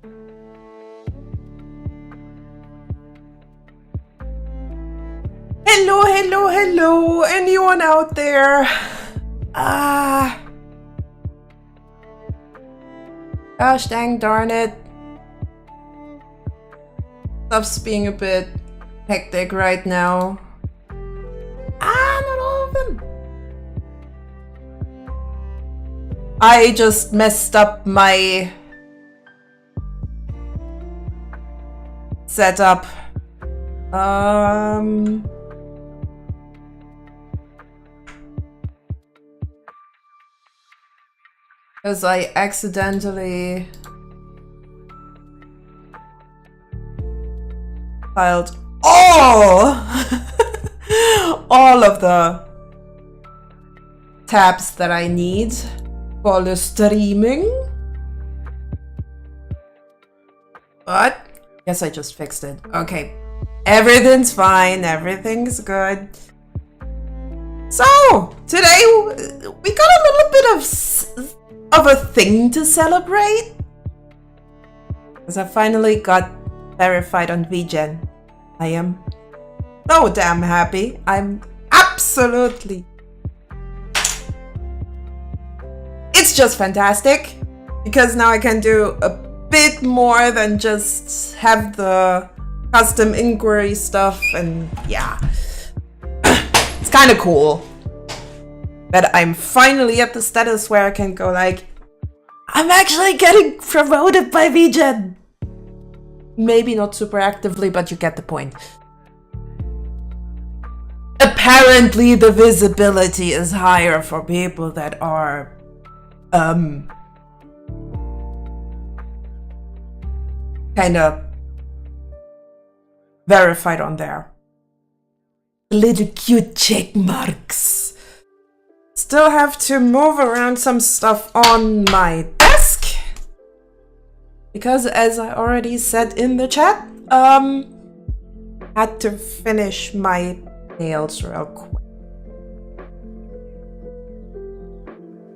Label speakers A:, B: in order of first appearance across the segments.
A: Hello, hello, hello, anyone out there? Gosh dang darn it. Stuff's being a bit hectic right now. Not all of them. I just messed up my setup. Because I accidentally filed all of the tabs that I need for the streaming. But guess I just fixed it. Okay. Everything's fine, everything's good. So, today we got a little bit of a thing to celebrate. Because I finally got verified on VGen. I am so damn happy. I'm absolutely... It's just fantastic. Because now I can do a bit more than just have the custom inquiry stuff, and yeah. It's kind of cool that I'm finally at the status where I can go like, I'm actually getting promoted by VGen. Maybe not super actively, but you get the point. Apparently the visibility is higher for people that are kind of verified on there. Little cute check marks. Still have to move around some stuff on my desk. Because as I already said in the chat, had to finish my nails real quick.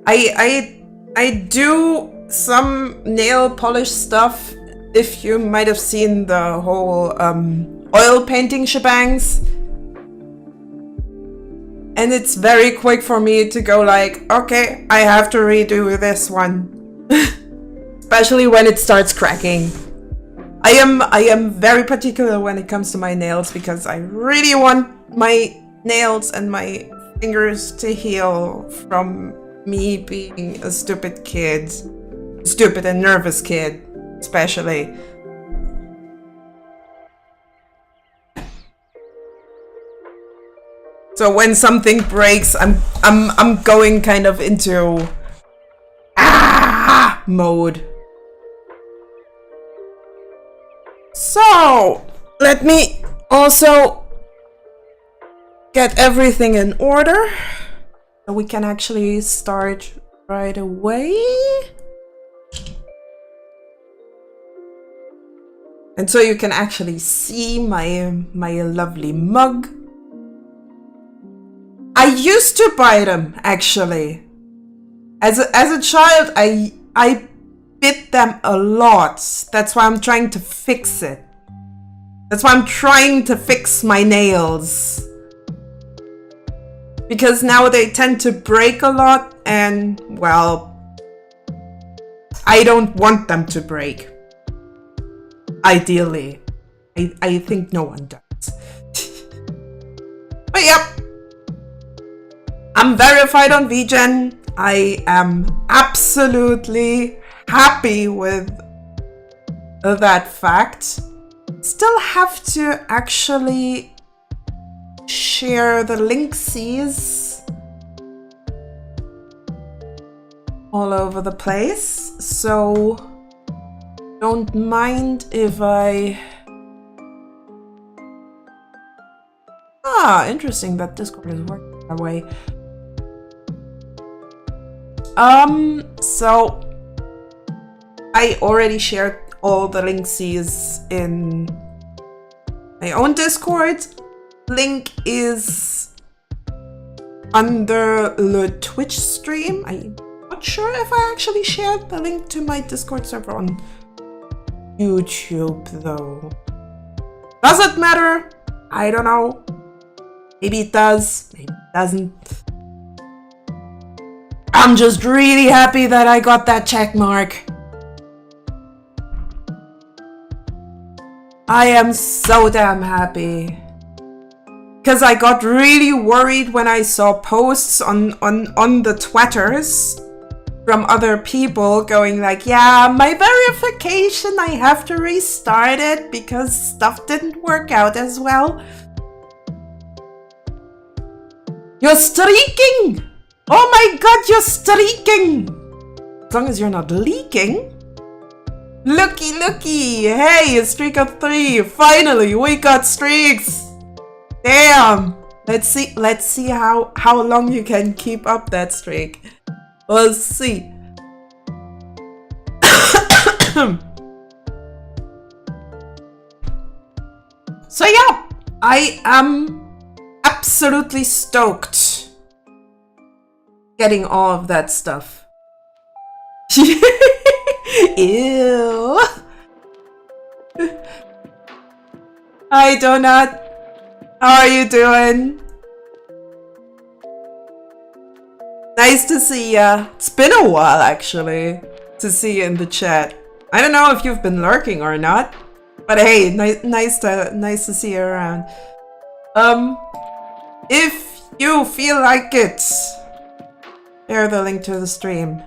A: I do some nail polish stuff. If you might have seen the whole oil painting shebangs. And it's very quick for me to go like, okay, I have to redo this one. Especially when it starts cracking. I am very particular when it comes to my nails because I really want my nails and my fingers to heal from me being a stupid kid. Stupid and nervous kid, especially. So when something breaks, I'm going kind of into mode. So let me also get everything in order so we can actually start right away. And so you can actually see my lovely mug. I used to buy them, actually. As a child, I bit them a lot. That's why I'm trying to fix it. That's why I'm trying to fix my nails. Because now they tend to break a lot and, well, I don't want them to break. Ideally. I think no one does. But yep. I'm verified on VGen. I am absolutely happy with that fact. Still have to actually share the linksies all over the place. So don't mind if I... interesting that Discord is working that way. So I already shared all the linksies in my own Discord. Link is under the Twitch stream. I'm not sure if I actually shared the link to my Discord server on YouTube though. Does it matter? I don't know. Maybe it does, maybe it doesn't. I'm just really happy that I got that check mark. I am so damn happy. Because I got really worried when I saw posts on the Twitters from other people going like, yeah, my verification, I have to restart it because stuff didn't work out as well. You're streaking! Oh my god, you're streaking! As long as you're not leaking. Looky, looky! Hey, a streak of 3! Finally, we got streaks! Damn! Let's see how long you can keep up that streak. We'll see. So yeah, I am absolutely stoked getting all of that stuff. Ew. Hi Donut. How are you doing? Nice to see ya. It's been a while actually to see you in the chat. I don't know if you've been lurking or not, but hey, nice to see you around. If you feel like it, share the link to the stream.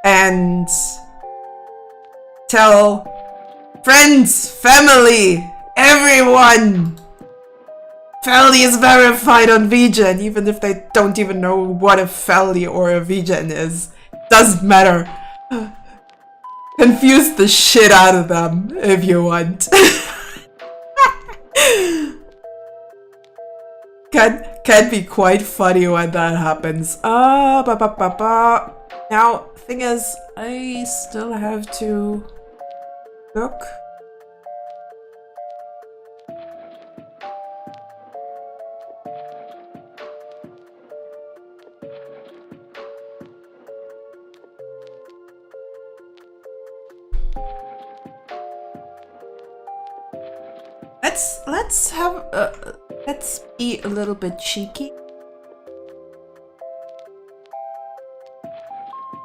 A: And tell friends, family, everyone. Felly is verified on VGen, even if they don't even know what a Felly or a VGen is. Doesn't matter. Confuse the shit out of them if you want. Can be quite funny when that happens. Now, thing is, I still have to look. Let's be a little bit cheeky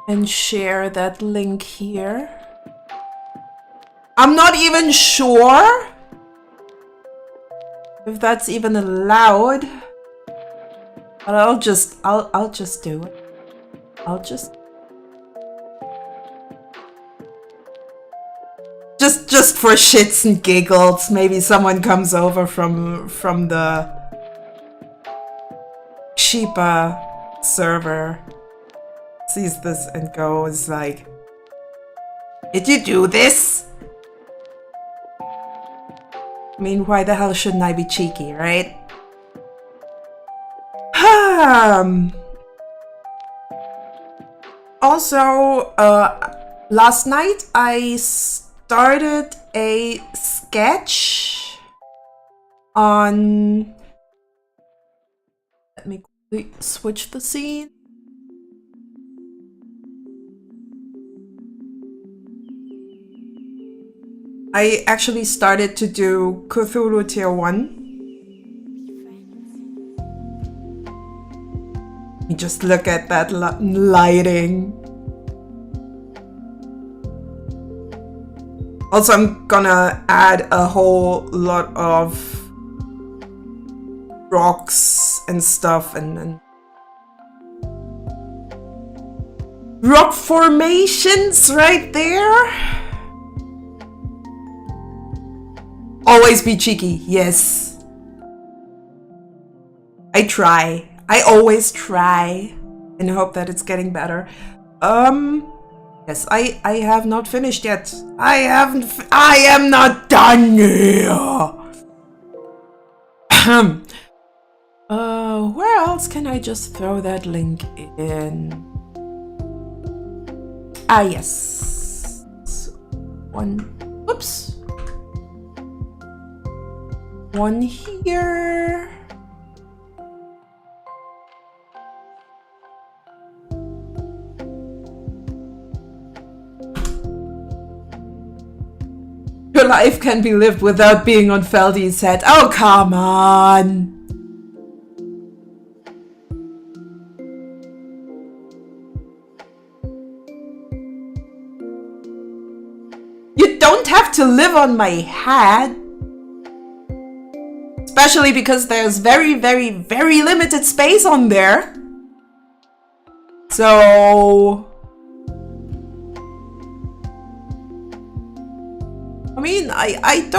A: and share that link here. I'm not even sure if that's even allowed, but I'll just do it. Just for shits and giggles, maybe someone comes over from the Sheepa server, sees this and goes like, "Did you do this?" I mean, why the hell shouldn't I be cheeky, right? Also, last night I started a sketch on... Let me quickly switch the scene. I actually started to do Cthulhu Tier 1. Let me just look at that lighting. Also, I'm gonna add a whole lot of rocks and stuff and rock formations right there. Always be cheeky, yes. I try. I always try and hope that it's getting better. Yes, I have not finished yet. I am not done here. Where else can I just throw that link in? Ah, yes. Oops. One here. life can be lived without being on Feldy's head. Oh, come on. You don't have to live on my head. Especially because there's very, very, very limited space on there. So... I mean, I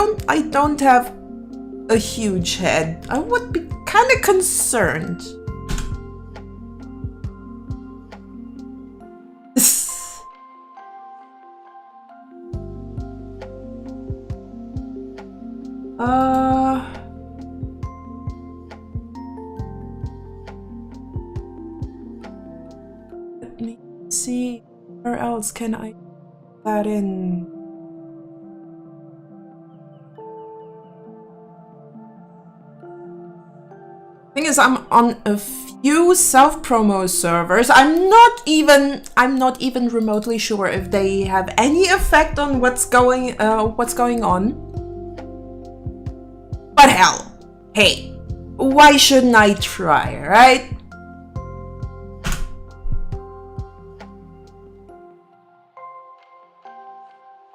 A: don't have a huge head. I would be kind of concerned. Let me see, where else can I put that in? Thing is, I'm on a few self-promo servers. I'm not even remotely sure if they have any effect on what's going on. But hell, hey, why shouldn't I try, right?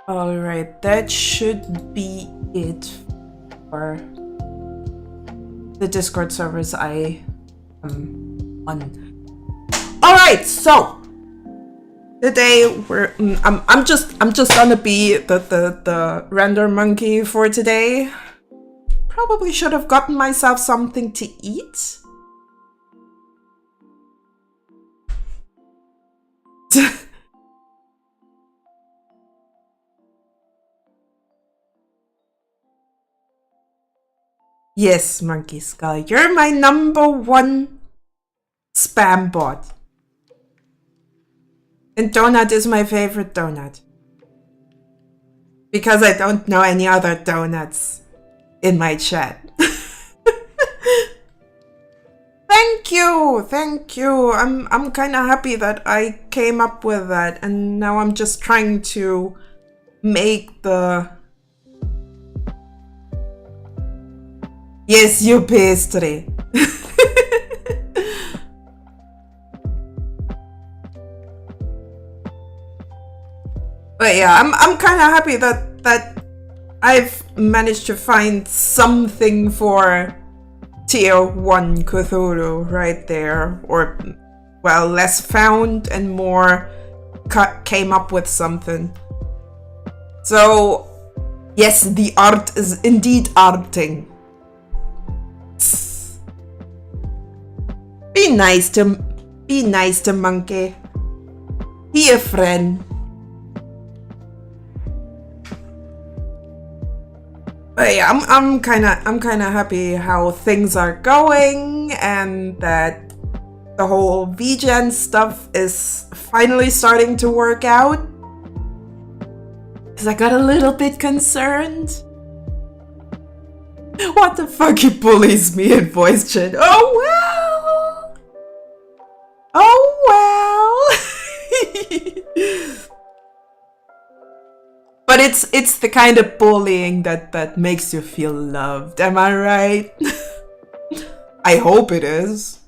A: All right, that should be it for the Discord servers I am on. All right, so today I'm just gonna be the render monkey for today. Probably should have gotten myself something to eat. Yes, Monkey Skull, you're my #1 spam bot. And donut is my favorite donut. Because I don't know any other donuts in my chat. Thank you. I'm kind of happy that I came up with that, and now I'm just trying to make the... Yes, you pastry. But yeah, I'm kind of happy that I've managed to find something for Tier 1 Cthulhu right there, or well, less found and more came up with something. So yes, the art is indeed arting. Be nice to Monkey. Be a friend. But yeah, I'm kind of happy how things are going, and that the whole VGen stuff is finally starting to work out. Cause I got a little bit concerned. What the fuck, he bullies me in voice chat. Oh well. Oh well. But it's the kind of bullying that makes you feel loved. Am I right? I hope it is.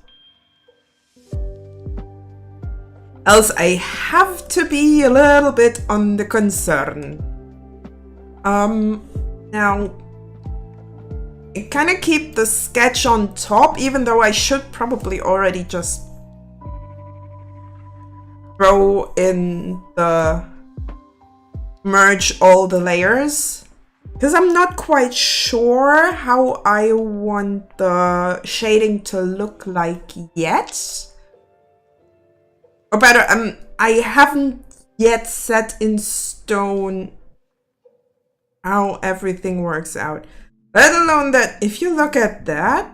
A: Else I have to be a little bit on the concern. Now I kind of keep the sketch on top, even though I should probably already just throw in the merge all the layers, because I'm not quite sure how I want the shading to look like yet. Or better, I haven't yet set in stone how everything works out. Let alone that if you look at that,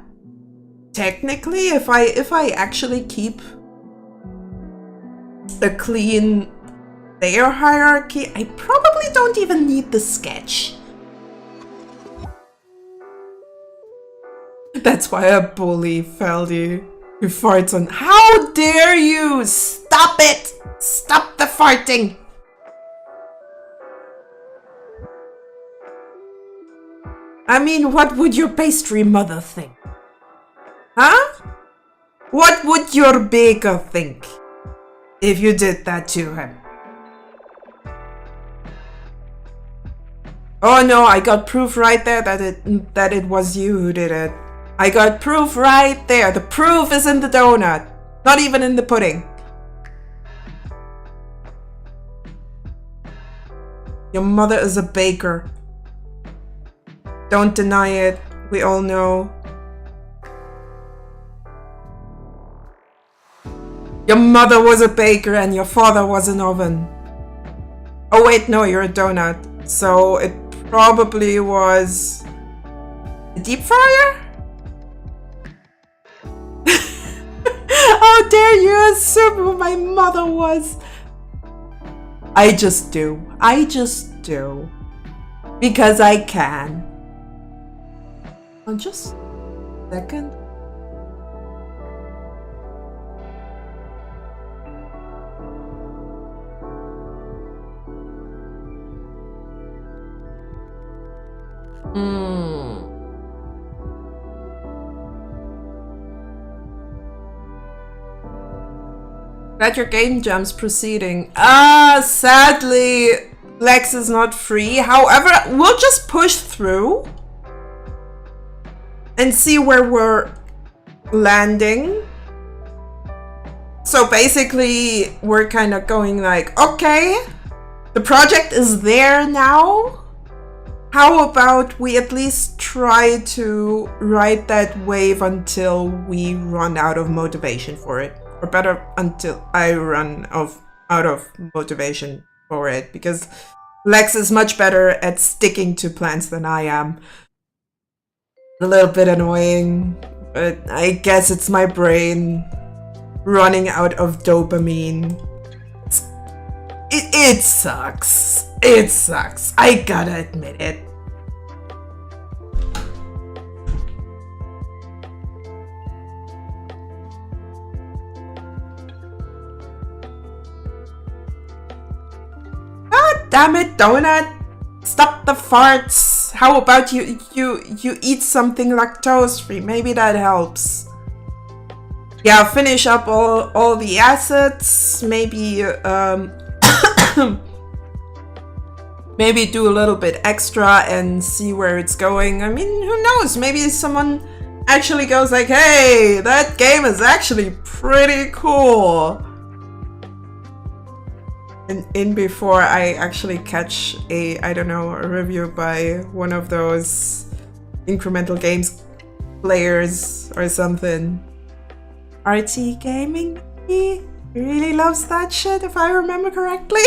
A: technically if I actually keep a clean layer hierarchy, I probably don't even need the sketch. That's why I bully Feldy, who farts on. How dare you! Stop it! Stop the farting! I mean, what would your pastry mother think? Huh? What would your baker think if you did that to him? Oh no, I got proof right there that it was you who did it. I got proof right there. The proof is in the donut, not even in the pudding. Your mother is a baker. Don't deny it. We all know. Your mother was a baker and your father was an oven. Oh wait, no, you're a donut. So it probably was a deep fryer? How dare you assume who my mother was? I just do. I just do. Because I can. Oh, just a second. Glad your game jam's proceeding. Sadly, Lex is not free. However, we'll just push through and see where we're landing. So basically, we're kind of going like, okay, the project is there now. How about we at least try to ride that wave until we run out of motivation for it? Or better, until I run out of motivation for it. Because Lex is much better at sticking to plans than I am. A little bit annoying, but I guess it's my brain running out of dopamine. It sucks. It sucks. I gotta admit it. God damn it, Donut. Stop the farts. How about you eat something lactose free? Maybe that helps. Yeah, finish up all the assets. Maybe maybe do a little bit extra and see where it's going. I mean, who knows? Maybe someone actually goes like, hey, that game is actually pretty cool. And in before I actually catch a, I don't know, a review by one of those incremental games players or something. RT Gaming? He really loves that shit, if I remember correctly.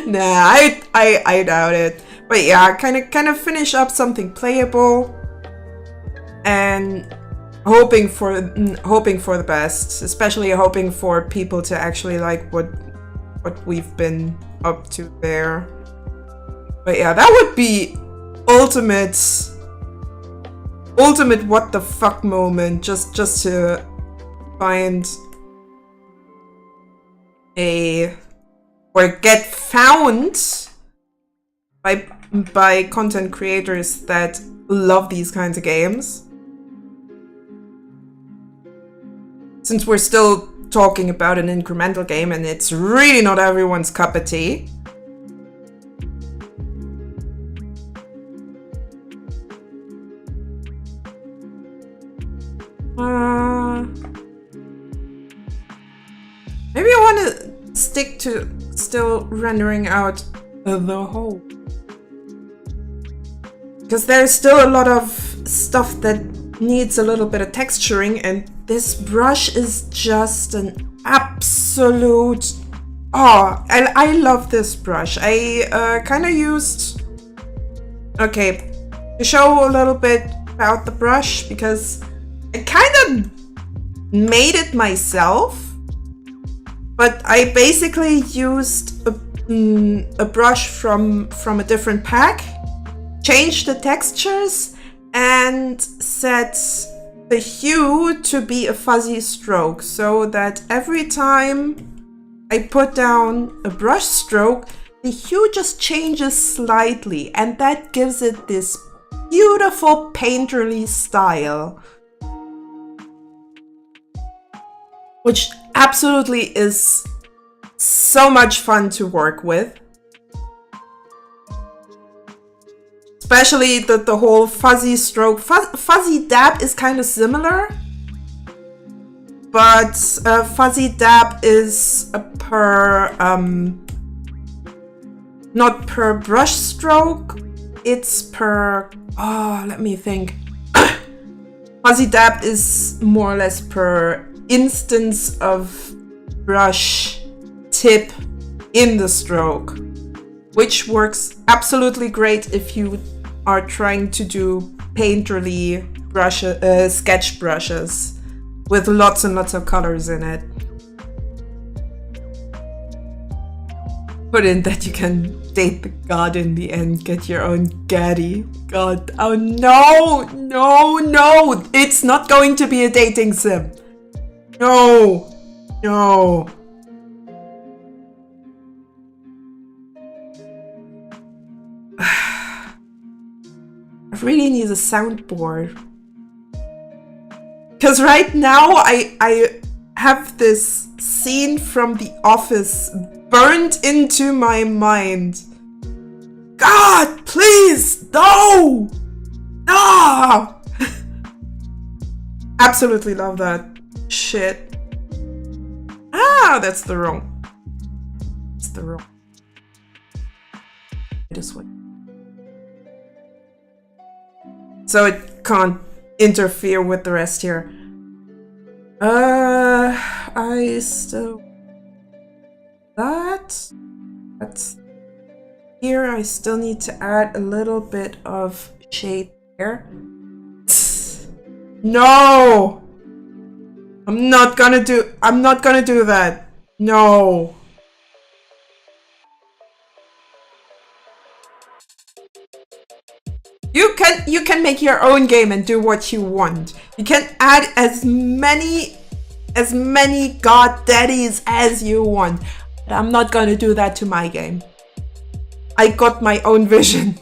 A: Nah, I doubt it. But yeah, kind of finish up something playable and hoping for the best, especially hoping for people to actually like what we've been up to there. But yeah, that would be ultimate what the fuck moment, just to find or get found by content creators that love these kinds of games. Since we're still talking about an incremental game and it's really not everyone's cup of tea. Maybe I want to stick to still rendering out the whole. Because there's still a lot of stuff that needs a little bit of texturing, and this brush is just an absolute... Oh, I love this brush. I kind of used... Okay, to show a little bit about the brush, because I kind of made it myself. But I basically used a brush from a different pack, changed the textures, and set the hue to be a fuzzy stroke, so that every time I put down a brush stroke, the hue just changes slightly, and that gives it this beautiful painterly style, which absolutely is so much fun to work with. Especially the whole fuzzy stroke. Fuzzy dab is kind of similar, but fuzzy dab is per not per brush stroke, it's per, oh, let me think. Fuzzy dab is more or less per instance of brush tip in the stroke, which works absolutely great if you are trying to do painterly sketch brushes with lots and lots of colors in it. Put in that you can date the god in the end, get your own gaddy. God, oh no, no, no, it's not going to be a dating sim. No, no. I really need a soundboard. Because right now I have this scene from The Office burned into my mind. God, please, no! No! Absolutely love that shit. Ah, that's the wrong. It's the wrong. This way. So it can't interfere with the rest here. I still... That's here. I still need to add a little bit of shade there. No! I'm not gonna do that. No. You can make your own game and do what you want. You can add as many god daddies as you want. But I'm not gonna do that to my game. I got my own vision.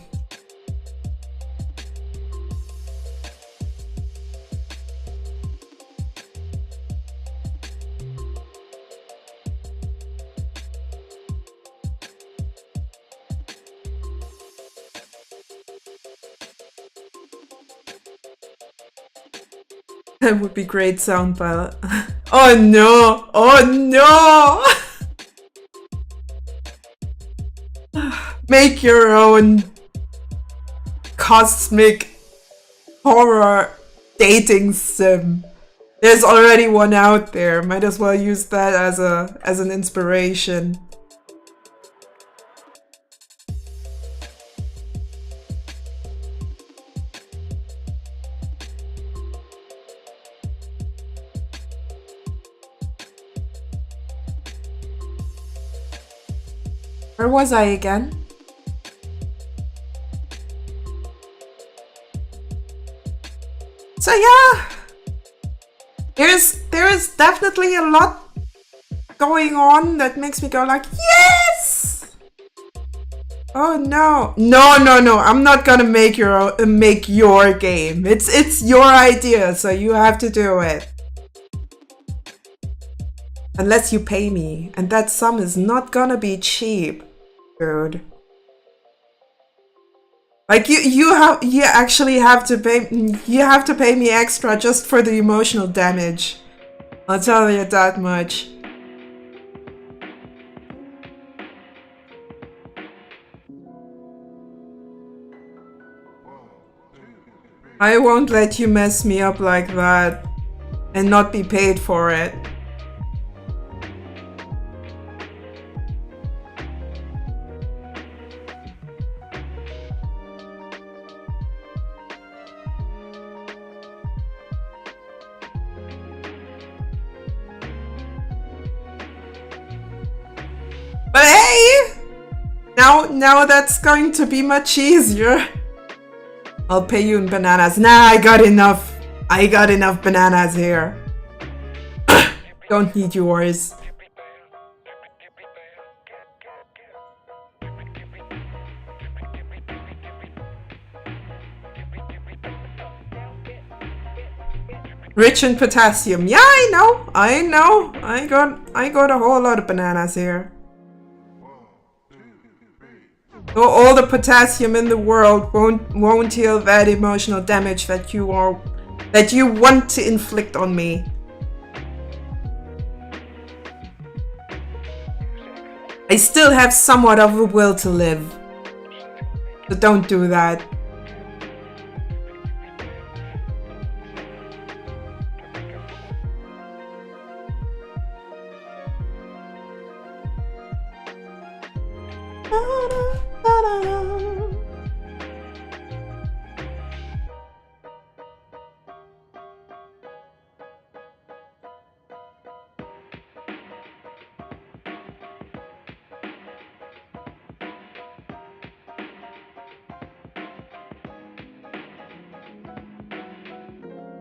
A: That would be great sound palette. Oh no! Oh no! Make your own cosmic horror dating sim. There's already one out there. Might as well use that as an inspiration. Where was I again? So yeah, there is definitely a lot going on that makes me go like, yes! Oh no, no! I'm not gonna make your game. It's your idea, so you have to do it. Unless you pay me, and that sum is not gonna be cheap, dude. Like you actually have to pay me extra just for the emotional damage. I'll tell you that much. I won't let you mess me up like that and not be paid for it. But hey! Now that's going to be much easier. I'll pay you in bananas. Nah, I got enough. I got enough bananas here. Don't need yours. Rich in potassium. Yeah, I know. I got a whole lot of bananas here. So all the potassium in the world won't heal that emotional damage that you want to inflict on me. I still have somewhat of a will to live. So don't do that.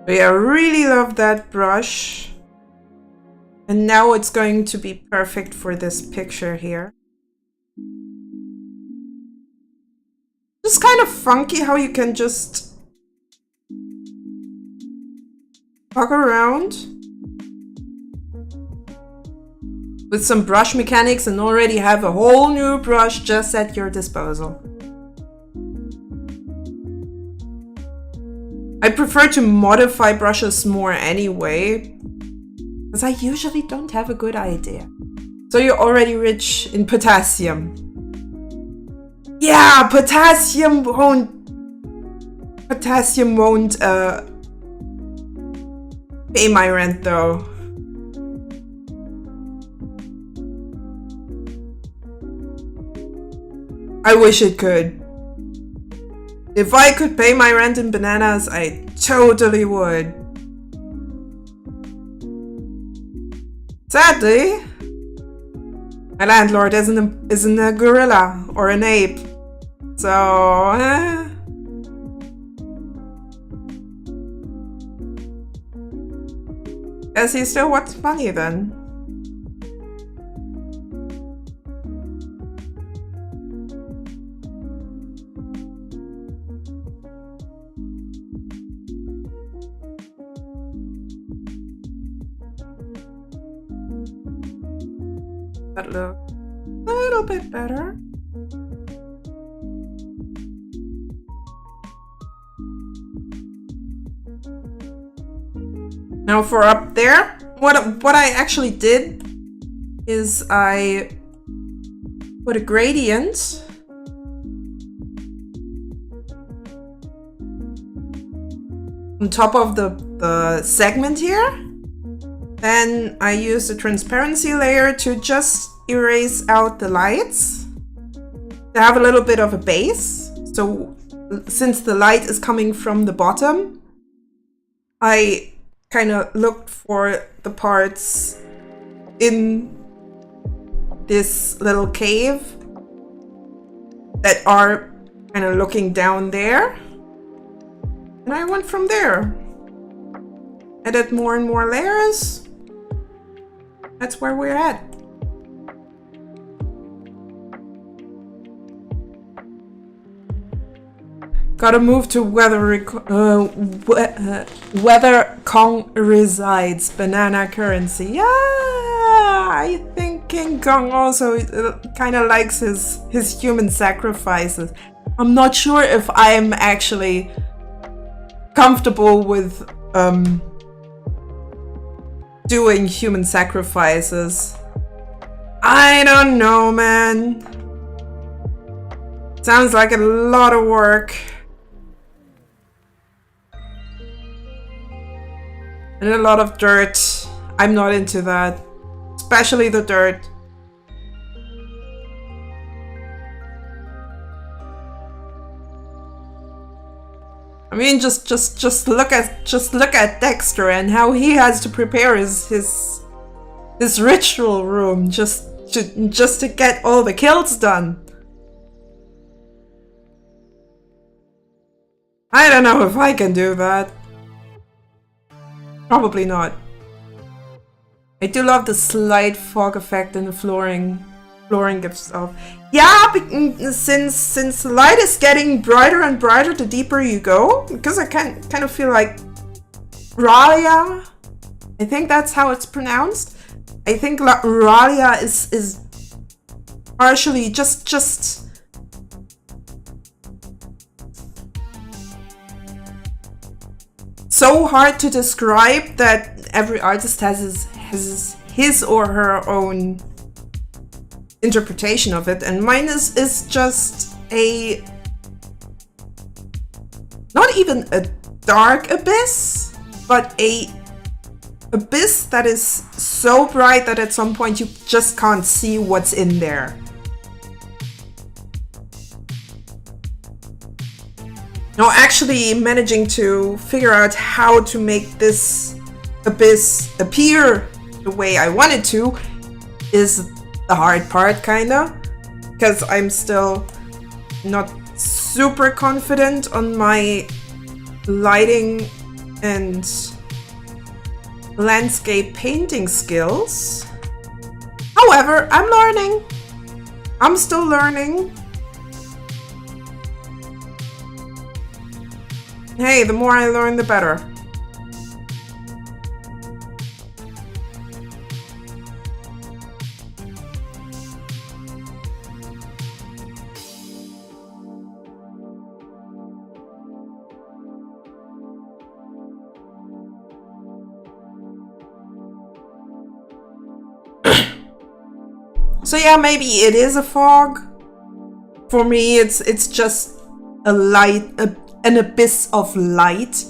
A: I really love that brush. And now it's going to be perfect for this picture here. It's kind of funky how you can just walk around with some brush mechanics and already have a whole new brush just at your disposal. I prefer to modify brushes more anyway, because I usually don't have a good idea. So you're already rich in potassium. Yeah, potassium won't pay my rent though. I wish it could. If I could pay my rent in bananas, I totally would. Sadly, my landlord isn't a gorilla or an ape. So, guess he still wants money then. That looks a little bit better. Now for up there, what I actually did is I put a gradient on top of the segment here. Then I use the transparency layer to just erase out the lights to have a little bit of a base. So since the light is coming from the bottom, I kind of looked for the parts in this little cave that are kind of looking down there. And I went from there. Added more and more layers. That's where we're at. Gotta move to where Kong resides. Banana currency. Yeah, I think King Kong also kind of likes his human sacrifices. I'm not sure if I'm actually comfortable with doing human sacrifices. I don't know, man. Sounds like a lot of work. And a lot of dirt. I'm not into that. Especially the dirt. I mean, just look at Dexter and how he has to prepare his ritual room just to get all the kills done. I don't know if I can do that. Probably not. I do love the slight fog effect in the flooring. Flooring gives off. Yeah, since the light is getting brighter and brighter the deeper you go, because I kind of feel like Ralia. I think that's how it's pronounced. I think Ralia is partially just so hard to describe that every artist has his or her own interpretation of it, and mine is just a not even a dark abyss, but a abyss that is so bright that at some point you just can't see what's in there. Now, actually managing to figure out how to make this abyss appear the way I want it to is the hard part, kinda, because I'm still not super confident on my lighting and landscape painting skills. However, I'm learning. I'm still learning. Hey, the more I learn, the better. So yeah, maybe it is a fog. For me, it's just a light, an abyss of light.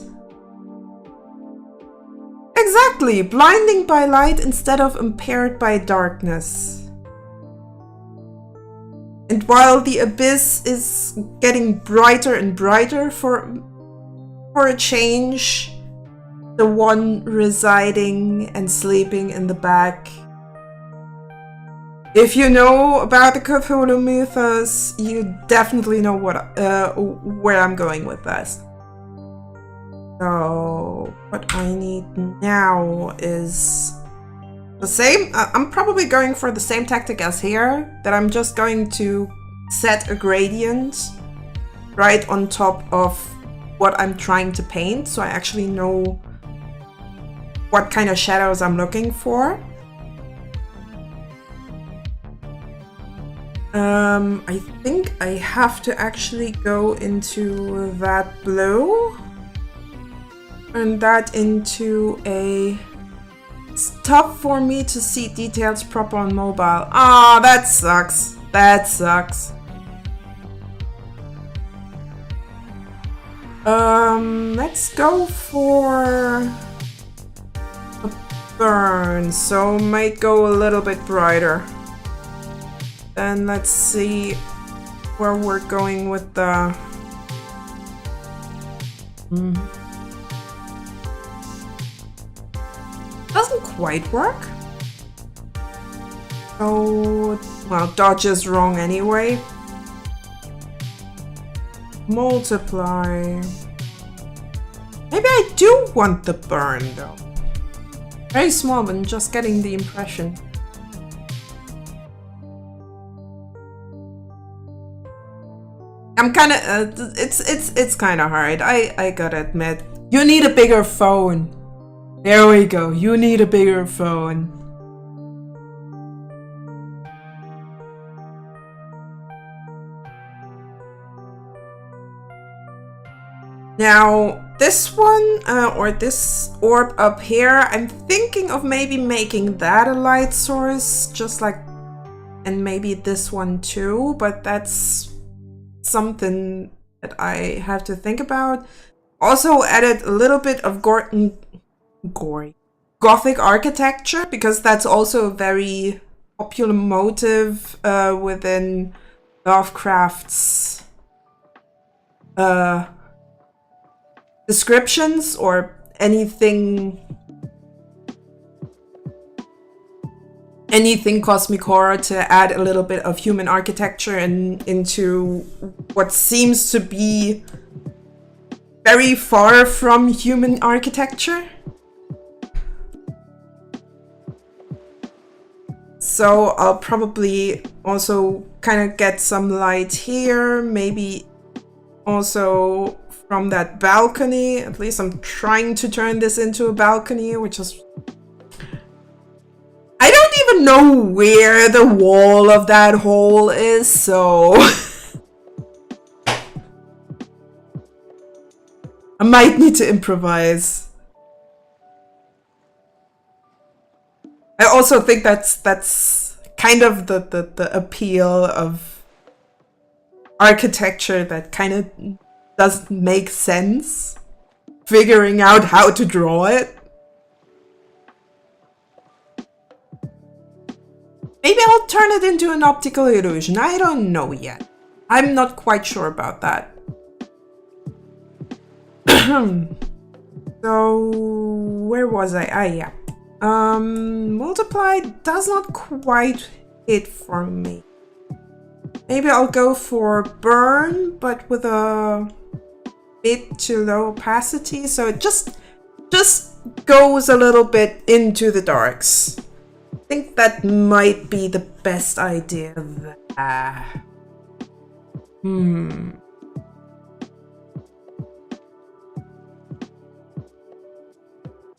A: Exactly, blinding by light instead of impaired by darkness. And while the abyss is getting brighter and brighter for a change, the one residing and sleeping in the back. If you know about the Cthulhu mythos, you definitely know where I'm going with this. So, what I need now is the same. I'm probably going for the same tactic as here, that I'm just going to set a gradient right on top of what I'm trying to paint, so I actually know what kind of shadows I'm looking for. I think I have to actually go into that blue and that into a... It's tough for me to see details proper on mobile. Ah, that sucks. That sucks. Let's go for a burn, so might go a little bit brighter. Then let's see where we're going with the... Doesn't quite work. Oh, well, dodge is wrong anyway. Multiply. Maybe I do want the burn though. Very small, but I'm just getting the impression. I'm kind of, it's kind of hard. I gotta admit. You need a bigger phone. There we go. You need a bigger phone. Now, this one, or this orb up here, I'm thinking of maybe making that a light source, just like, and maybe this one too, but that's something that I have to think about. Also added a little bit of Gothic architecture, because that's also a very popular motive within Lovecraft's descriptions, or anything cosmic horror, to add a little bit of human architecture into what seems to be very far from human architecture. So I'll probably also kind of get some light here, maybe also from that balcony. At least I'm trying to turn this into a balcony, which is... I don't even know where the wall of that hole is, so... I might need to improvise. I also think that's kind of the appeal of architecture that kind of doesn't make sense. Figuring out how to draw it. Maybe I'll turn it into an optical illusion. I don't know yet. I'm not quite sure about that. So, where was I? Ah, yeah. Multiply does not quite hit for me. Maybe I'll go for burn, but with a bit too low opacity, so it just goes a little bit into the darks. I think that might be the best idea there.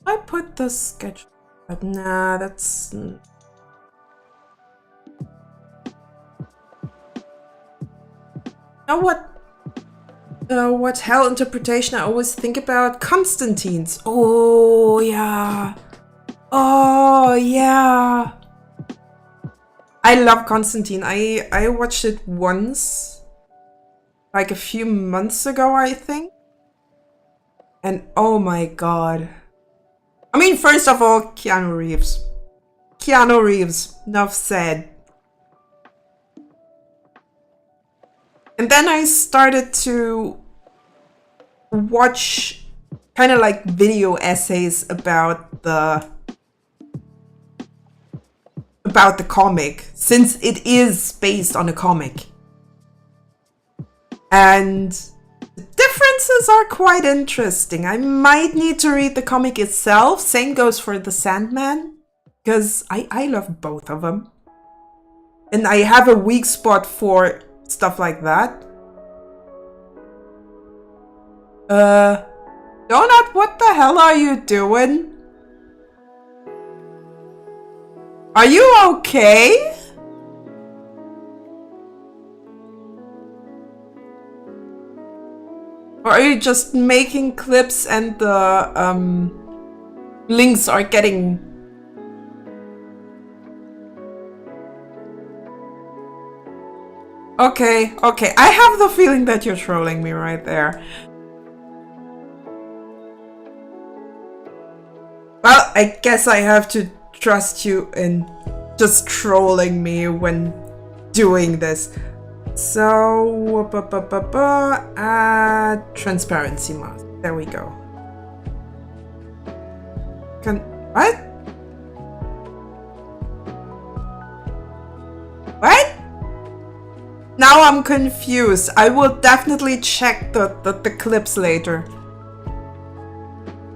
A: I put the sketch, but nah, that's... Know what hell interpretation I always think about? Constantine's. Oh, yeah. Oh, yeah. I love Constantine. I watched it once. Like a few months ago, I think. And oh my god. I mean, first of all, Keanu Reeves. Keanu Reeves. Enough said. And then I started to watch kind of like video essays about the comic, since it is based on a comic. And the differences are quite interesting. I might need to read the comic itself. Same goes for The Sandman, because I love both of them. And I have a weak spot for stuff like that. Donut, what the hell are you doing? Are you okay? Or are you just making clips and the links are getting... Okay, okay. I have the feeling that you're trolling me right there. Well, I guess I have to trust you in just trolling me when doing this. So, transparency mask. There we go. What? What? Now I'm confused. I will definitely check the clips later.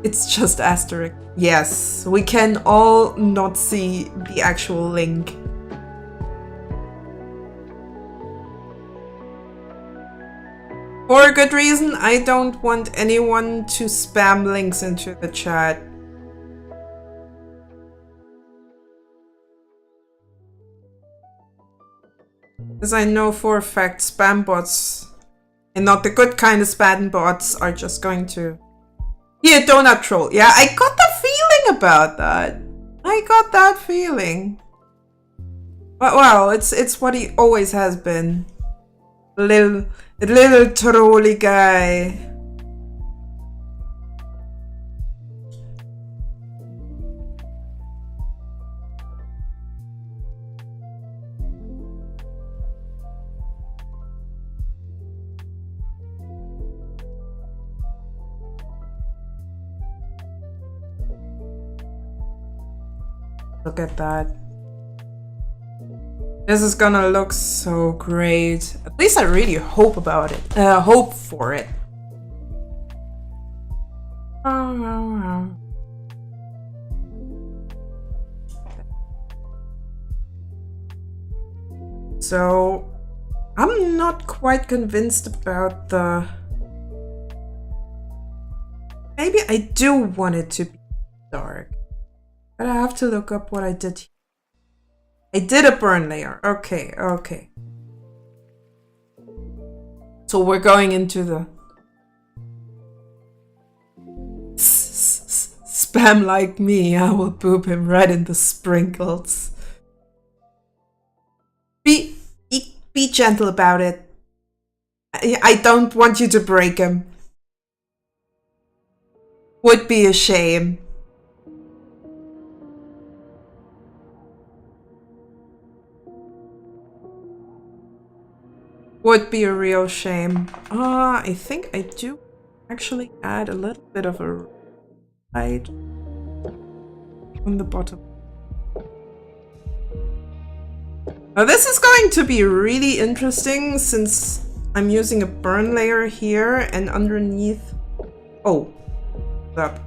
A: It's just asterisk. Yes, we can all not see the actual link. For a good reason, I don't want anyone to spam links into the chat. Because I know for a fact spam bots, and not the good kind of spam bots, are just going to... Yeah, donut troll. Yeah, I got the feeling about that. I got that feeling. But well, it's what he always has been. Little trolly guy. Look at that. This is gonna look so great. At least I really hope about it. Hope for it. So, I'm not quite convinced about the Maybe I do want it to be dark. But I have to look up what I did. I did a burn layer. Okay, okay. So we're going into the spam like me. I will boop him right in the sprinkles. Be gentle about it. I don't want you to break him. Would be a shame. Would be a real shame. I think I do actually add a little bit of a light on the bottom. Now this is going to be really interesting since I'm using a burn layer here and underneath. Oh, up.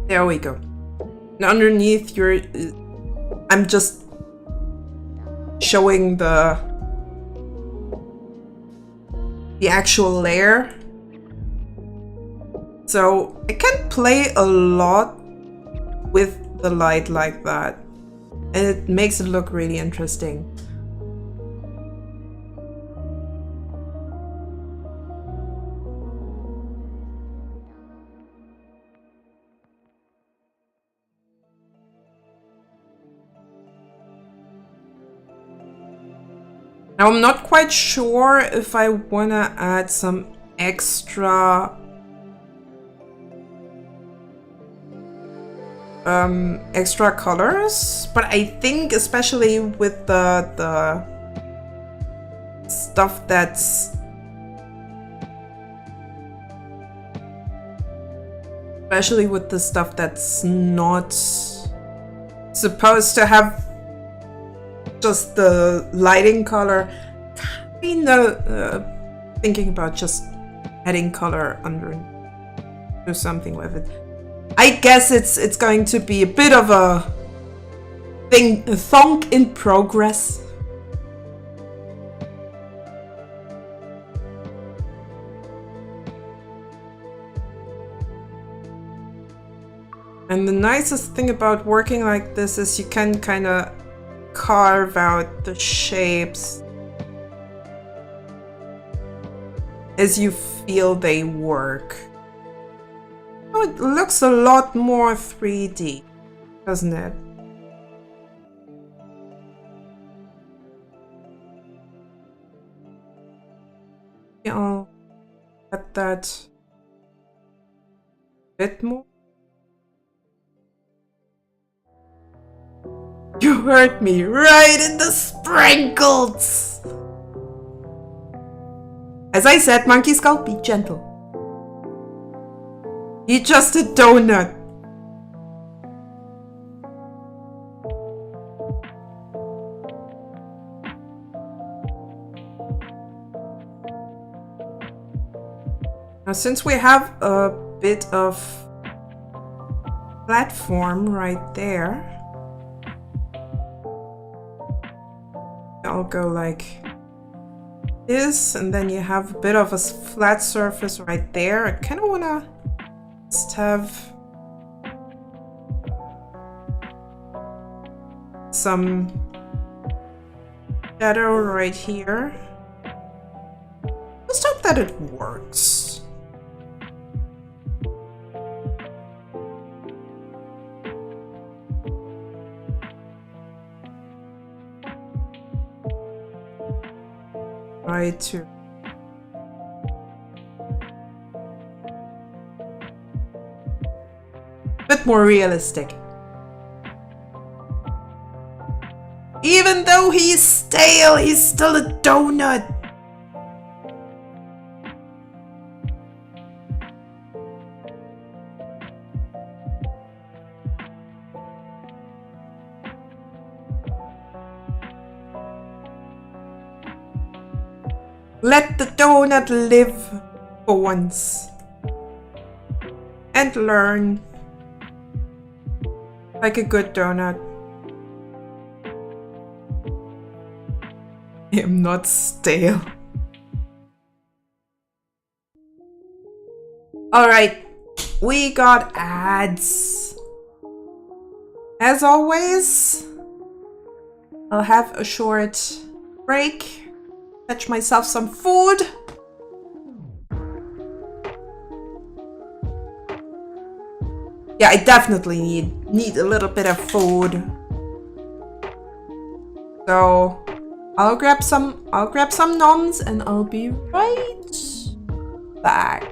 A: There we go. And underneath I'm just showing the actual layer. So I can play a lot with the light like that, and it makes it look really interesting. Now I'm not quite sure if I wanna add some extra extra colors, but I think especially with the stuff that's not supposed to have just the lighting color, thinking about just adding color under, do something with it. I guess it's going to be a bit of a thonk in progress. And the nicest thing about working like this is you can kind of carve out the shapes as you feel they work. Oh, it looks a lot more 3D, doesn't it? I'll add that a bit more. You hurt me right in the sprinkles! As I said, Monkey Skull, be gentle. You're just a donut. Now, since we have a bit of platform right there, I'll go like this, and then you have a bit of a flat surface right there. I kind of want to just have some shadow right here. Just hope that it works. Try to bit more realistic. Even though he's stale, he's still a donut. Let the donut live for once and learn like a good donut. I am not stale. Alright, we got ads. As always, I'll have a short break, fetch myself some food. Yeah, I definitely need a little bit of food. So I'll grab some noms and I'll be right back.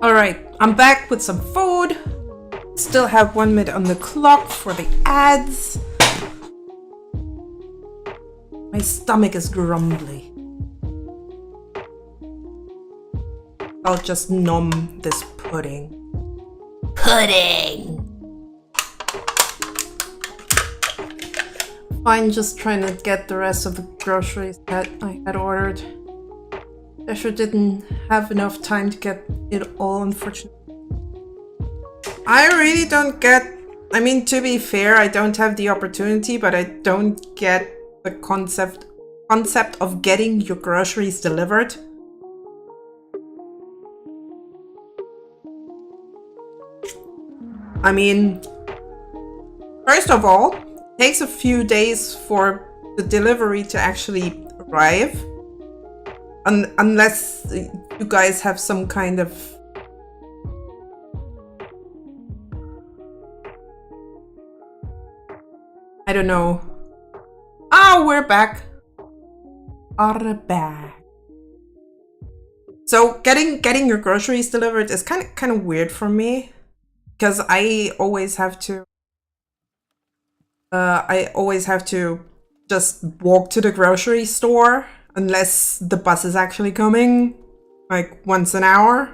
A: Alright, I'm back with some food. Still have 1 minute on the clock for the ads. My stomach is grumbly. I'll just nom this pudding. Pudding! Fine, just trying to get the rest of the groceries that I had ordered. I sure didn't have enough time to get it all, unfortunately. I really don't get... I mean, to be fair, I don't have the opportunity, but I don't get the concept of getting your groceries delivered. I mean, first of all, it takes a few days for the delivery to actually arrive. Unless you guys have some kind of... I don't know. Oh, we're back. Are back. So getting your groceries delivered is kind of weird for me, because I always have to just walk to the grocery store unless the bus is actually coming, like once an hour,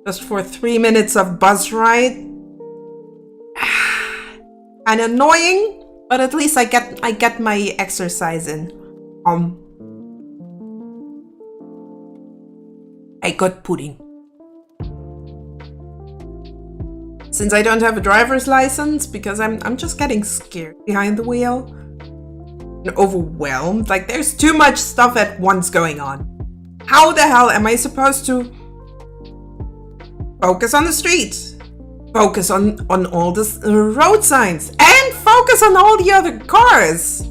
A: just for 3 minutes of bus ride. And annoying, but at least I get my exercise in. I got pudding. Since I don't have a driver's license, because I'm just getting scared behind the wheel and overwhelmed. Like, there's too much stuff at once going on. How the hell am I supposed to focus on the street, focus on all the road signs, and focus on all the other cars?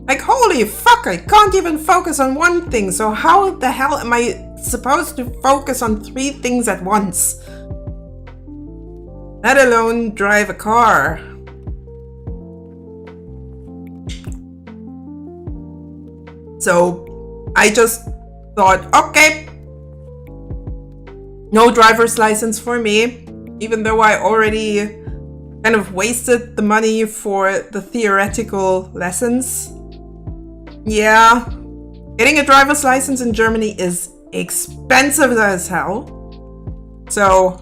A: Like, holy fuck, I can't even focus on one thing. So how the hell am I supposed to focus on 3 things at once? Let alone drive a car. So I just thought, okay, no driver's license for me, even though I already kind of wasted the money for the theoretical lessons. Yeah, getting a driver's license in Germany is expensive as hell. So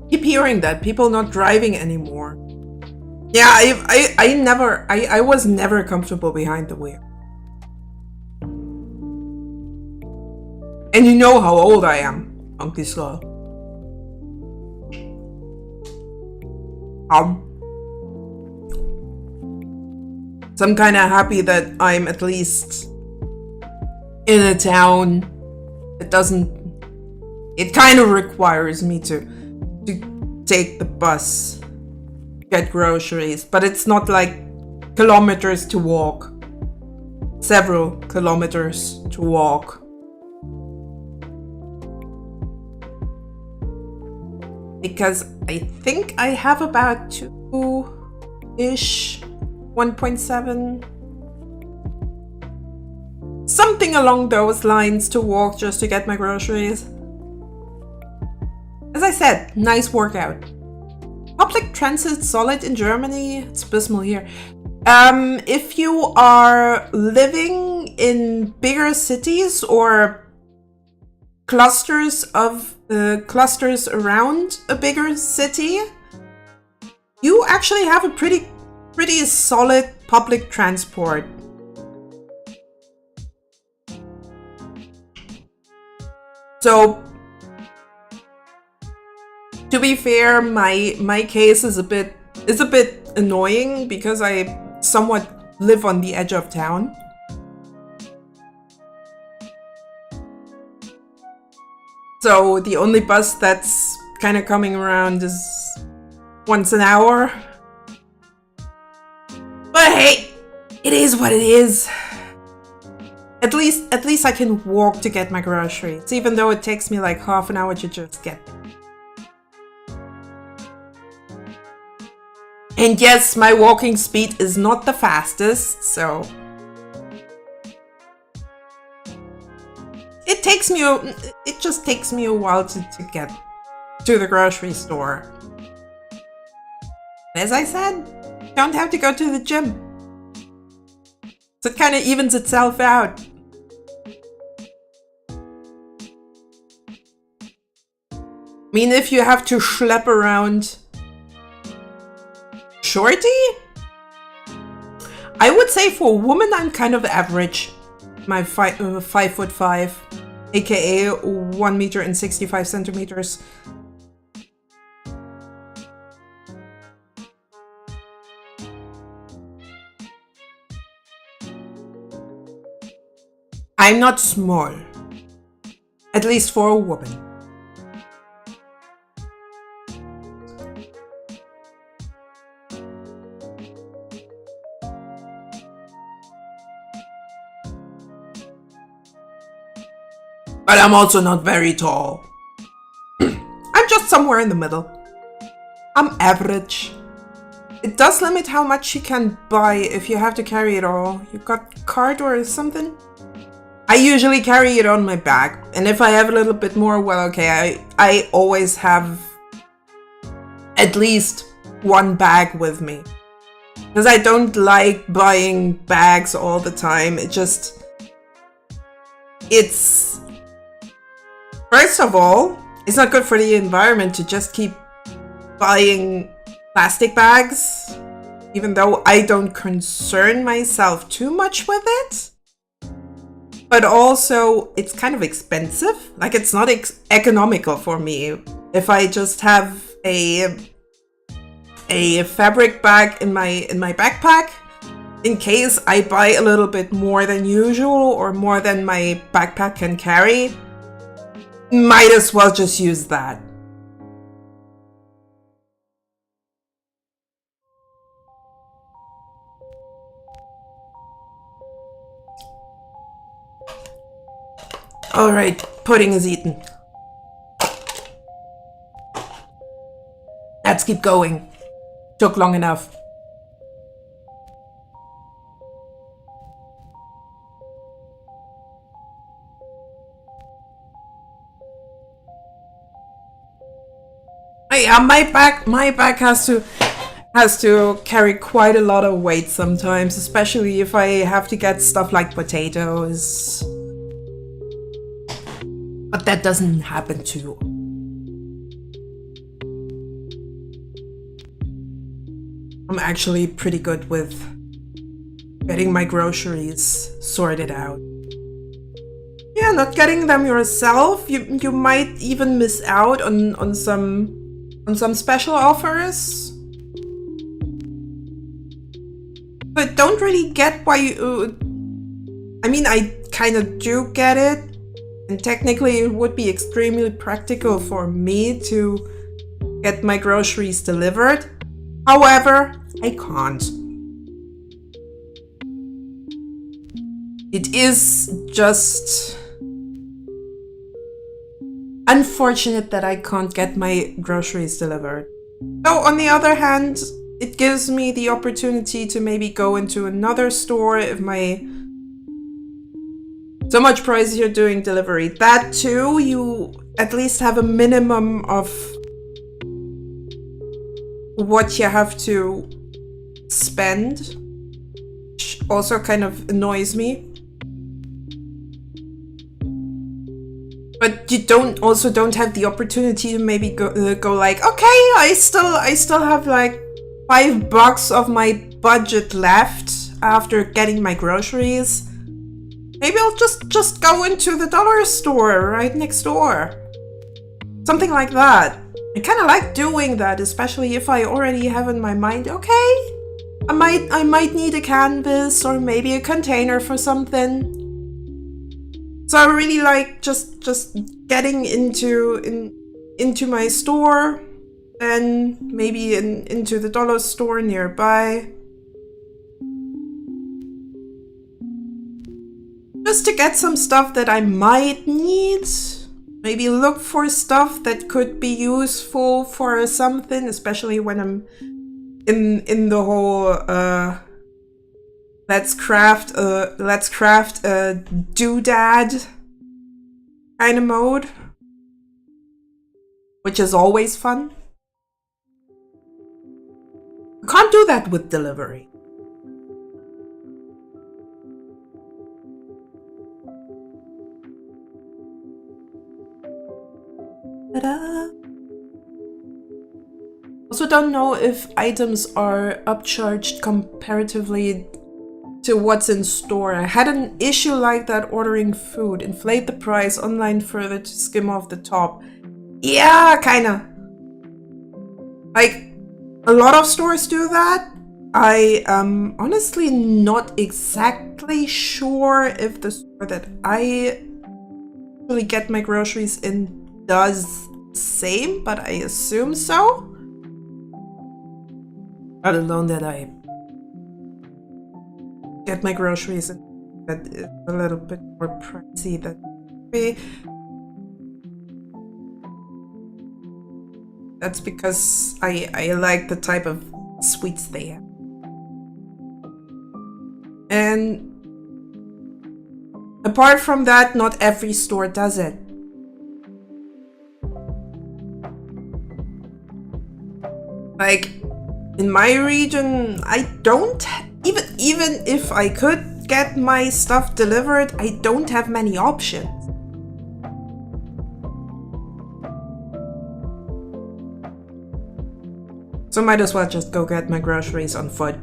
A: keep hearing that people not driving anymore. Yeah, I was never comfortable behind the wheel. And you know how old I am, Uncle Slow. So I'm kind of happy that I'm at least in a town that doesn't. It kind of requires me to take the bus, get groceries, but it's not like kilometers to walk. Several kilometers to walk. Because I think I have about 2-ish, 1.7. Something along those lines to walk just to get my groceries. As I said, nice workout. Public transit solid in Germany. It's abysmal here. If you are living in bigger cities or clusters around a bigger city, you actually have a pretty solid public transport. So, to be fair, my case is a bit annoying because I somewhat live on the edge of town. So the only bus that's kind of coming around is once an hour. But hey, it is what it is. At least I can walk to get my groceries, even though it takes me like half an hour to just get there. And yes, my walking speed is not the fastest, so it just takes me a while to get to the grocery store. As I said, don't have to go to the gym. So it kind of evens itself out. I mean, if you have to schlep around shorty, I would say for a woman I'm kind of average. My 5'5", aka 1 meter and 65 centimeters. I'm not small, at least for a woman. But I'm also not very tall. I'm just somewhere in the middle. I'm average. It does limit how much you can buy if you have to carry it all. You got cart or something? I usually carry it on my back. And if I have a little bit more, well, okay, I always have at least one bag with me. Because I don't like buying bags all the time. It's... First of all, it's not good for the environment to just keep buying plastic bags, even though I don't concern myself too much with it. But also, it's kind of expensive. Like, it's not economical for me. If I just have a fabric bag in my backpack, in case I buy a little bit more than usual or more than my backpack can carry, might as well just use that. Alright, pudding is eaten. Let's keep going. Took long enough. Yeah, my back has to carry quite a lot of weight sometimes, especially if I have to get stuff like potatoes. But that doesn't happen too. I'm actually pretty good with getting my groceries sorted out. Yeah, not getting them yourself, you might even miss out on some special offers. But don't really get why you... I mean, I kind of do get it. And technically it would be extremely practical for me to get my groceries delivered. However, I can't. It is just unfortunate that I can't get my groceries delivered. So on the other hand, it gives me the opportunity to maybe go into another store if my so much pricier doing delivery. That too, you at least have a minimum of what you have to spend, which also kind of annoys me. But you don't have the opportunity to maybe go like, okay, I still have like $5 of my budget left after getting my groceries. Maybe I'll just go into the dollar store right next door. Something like that. I kind of like doing that, especially if I already have in my mind, okay, I might need a canvas or maybe a container for something. So I really like just getting into my store, then maybe into the dollar store nearby. Just to get some stuff that I might need. Maybe look for stuff that could be useful for something, especially when I'm in the whole let's craft a doodad kind of mode, which is always fun. You can't do that with delivery. Ta-da! Also don't know if items are upcharged comparatively to what's in store. I had an issue like that ordering food. Inflate the price online further to skim off the top. Yeah, kinda. Like, a lot of stores do that. I am honestly not exactly sure if the store that I really get my groceries in does the same, but I assume so. Let alone that I get my groceries in that is a little bit more pricey than me. That's because I like the type of sweets they have. And apart from that, not every store does it. Like, in my region, I don't, even if I could get my stuff delivered, I don't have many options. So might as well just go get my groceries on foot.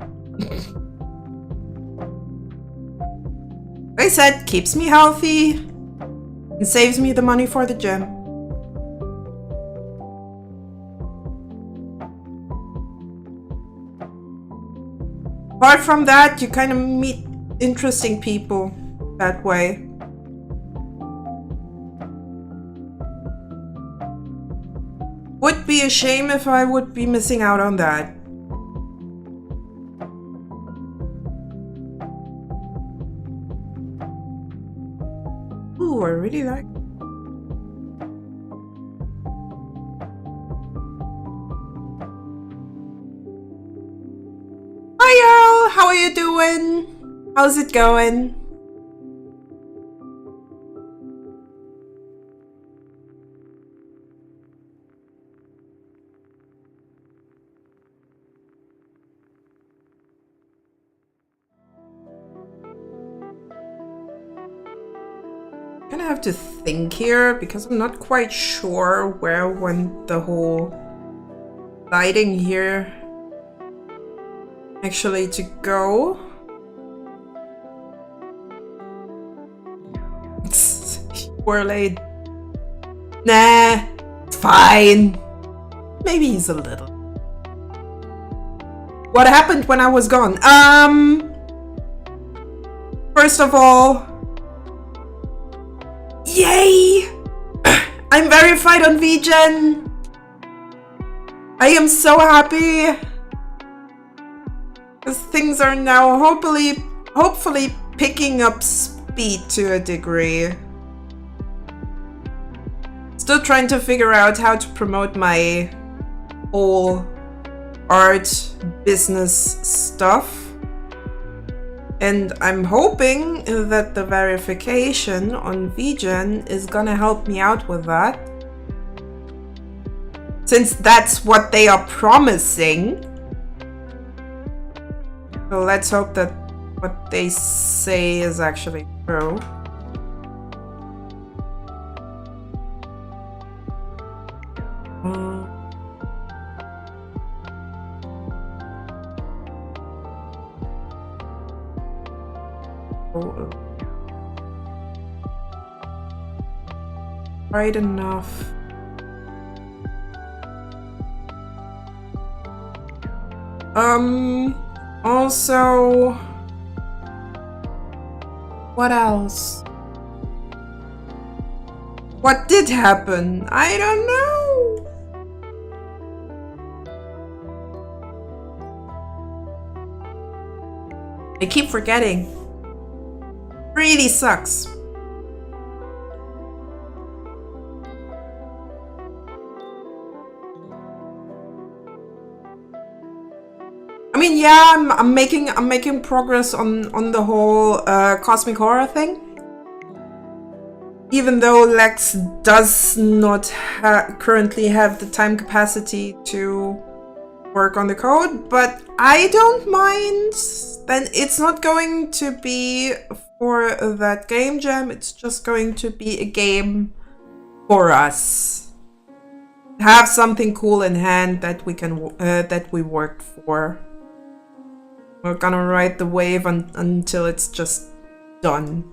A: Like I said, keeps me healthy and saves me the money for the gym. Apart from that, you kind of meet interesting people that way. Would be a shame if I would be missing out on that. Ooh, I really like. Hi, y'all! How are you doing? How's it going? I have to think here because I'm not quite sure where went the whole lighting here actually to go. We're late. Nah, it's fine. Maybe he's a little. What happened when I was gone? First of all, yay! I'm verified on VGen. I am so happy. Because things are now hopefully picking up speed to a degree. Still trying to figure out how to promote my whole art business stuff. And I'm hoping that the verification on VGen is gonna help me out with that. Since that's what they are promising. So let's hope that what they say is actually true. Right enough. Also, what else? What did happen? I don't know. I keep forgetting. Really sucks. I mean, yeah, I'm making progress on the whole cosmic horror thing. Even though Lex does not currently have the time capacity to work on the code, but I don't mind. Then it's not going to be for that game jam. It's just going to be a game for us. Have something cool in hand that we can that we worked for. We're gonna ride the wave until it's just done.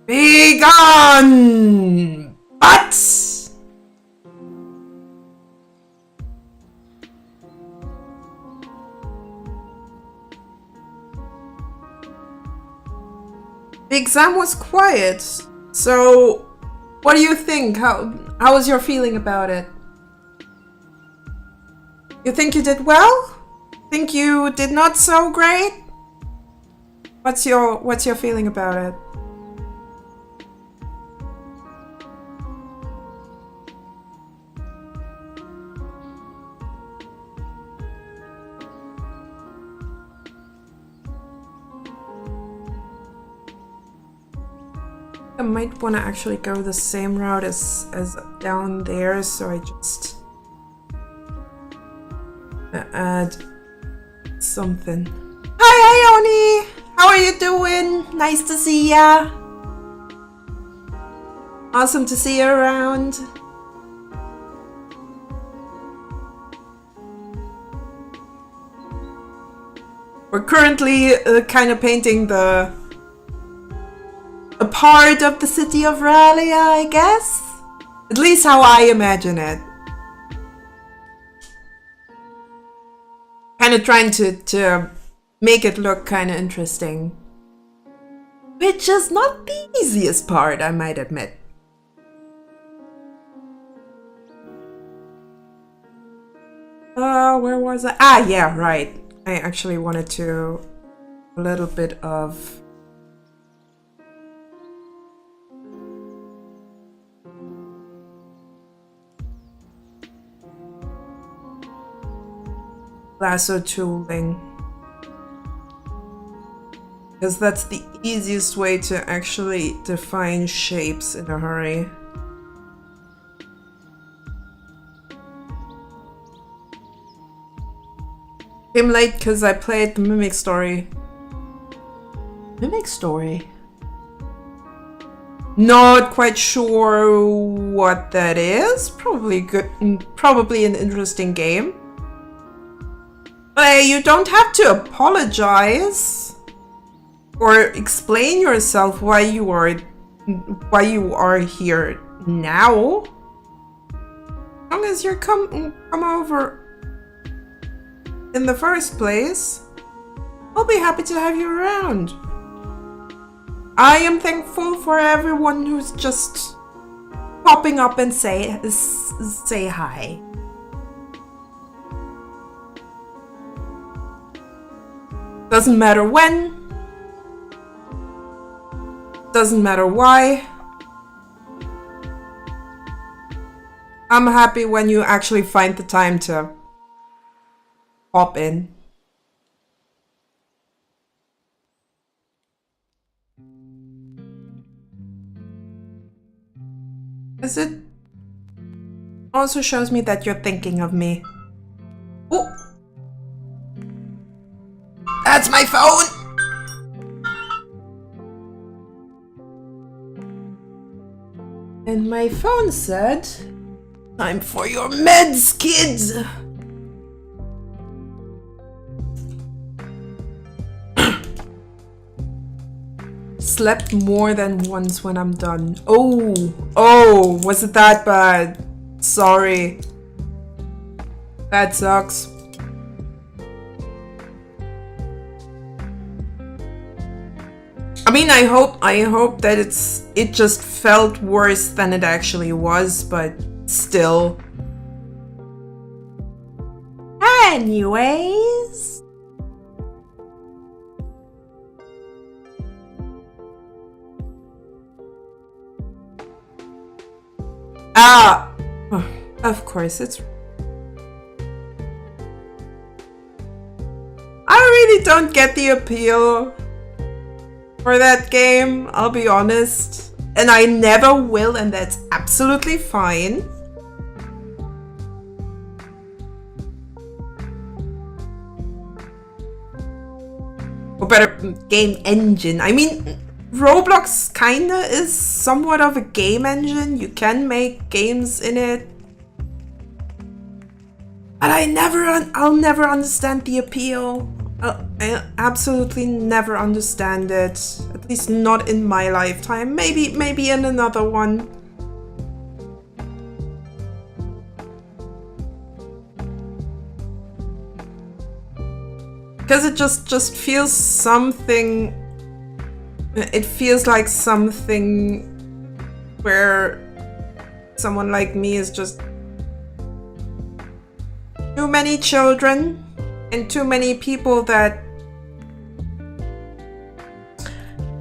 A: Be gone! But the exam was quiet. So what do you think? How was your feeling about it? You think you did well? Think you did not so great? What's your feeling about it? I might want to actually go the same route as down there, so I just add something. Hi, Ione! How are you doing? Nice to see ya. Awesome to see you around. We're currently kind of painting a part of the city of Raleigh, I guess? At least how I imagine it. Kind of trying to make it look kind of interesting. Which is not the easiest part, I might admit. Where was I? Ah, yeah, right. I actually wanted to a little bit of lasso tooling, because that's the easiest way to actually define shapes in a hurry. Came late because I played the Mimic Story. Mimic Story? Not quite sure what that is. Probably good, probably an interesting game. But you don't have to apologize or explain yourself why you are here now. long as you come over in the first place, I'll be happy to have you around. I am thankful for everyone who's just popping up and say hi. Doesn't matter when, doesn't matter why. I'm happy when you actually find the time to pop in. As it also shows me that you're thinking of me. Oh! That's my phone! And my phone said, "Time for your meds, kids!" Slept more than once when I'm done. Oh, was it that bad? Sorry. That sucks. I mean, I hope that it just felt worse than it actually was, but still. Anyways. Of course, I really don't get the appeal for that game, I'll be honest. And I never will, and that's absolutely fine. Or better, game engine. I mean, Roblox kinda is somewhat of a game engine. You can make games in it. But I'll never understand the appeal. I absolutely never understand it. At least not in my lifetime. Maybe in another one. Because it just feels something. It feels like something where someone like me is just too many children and too many people that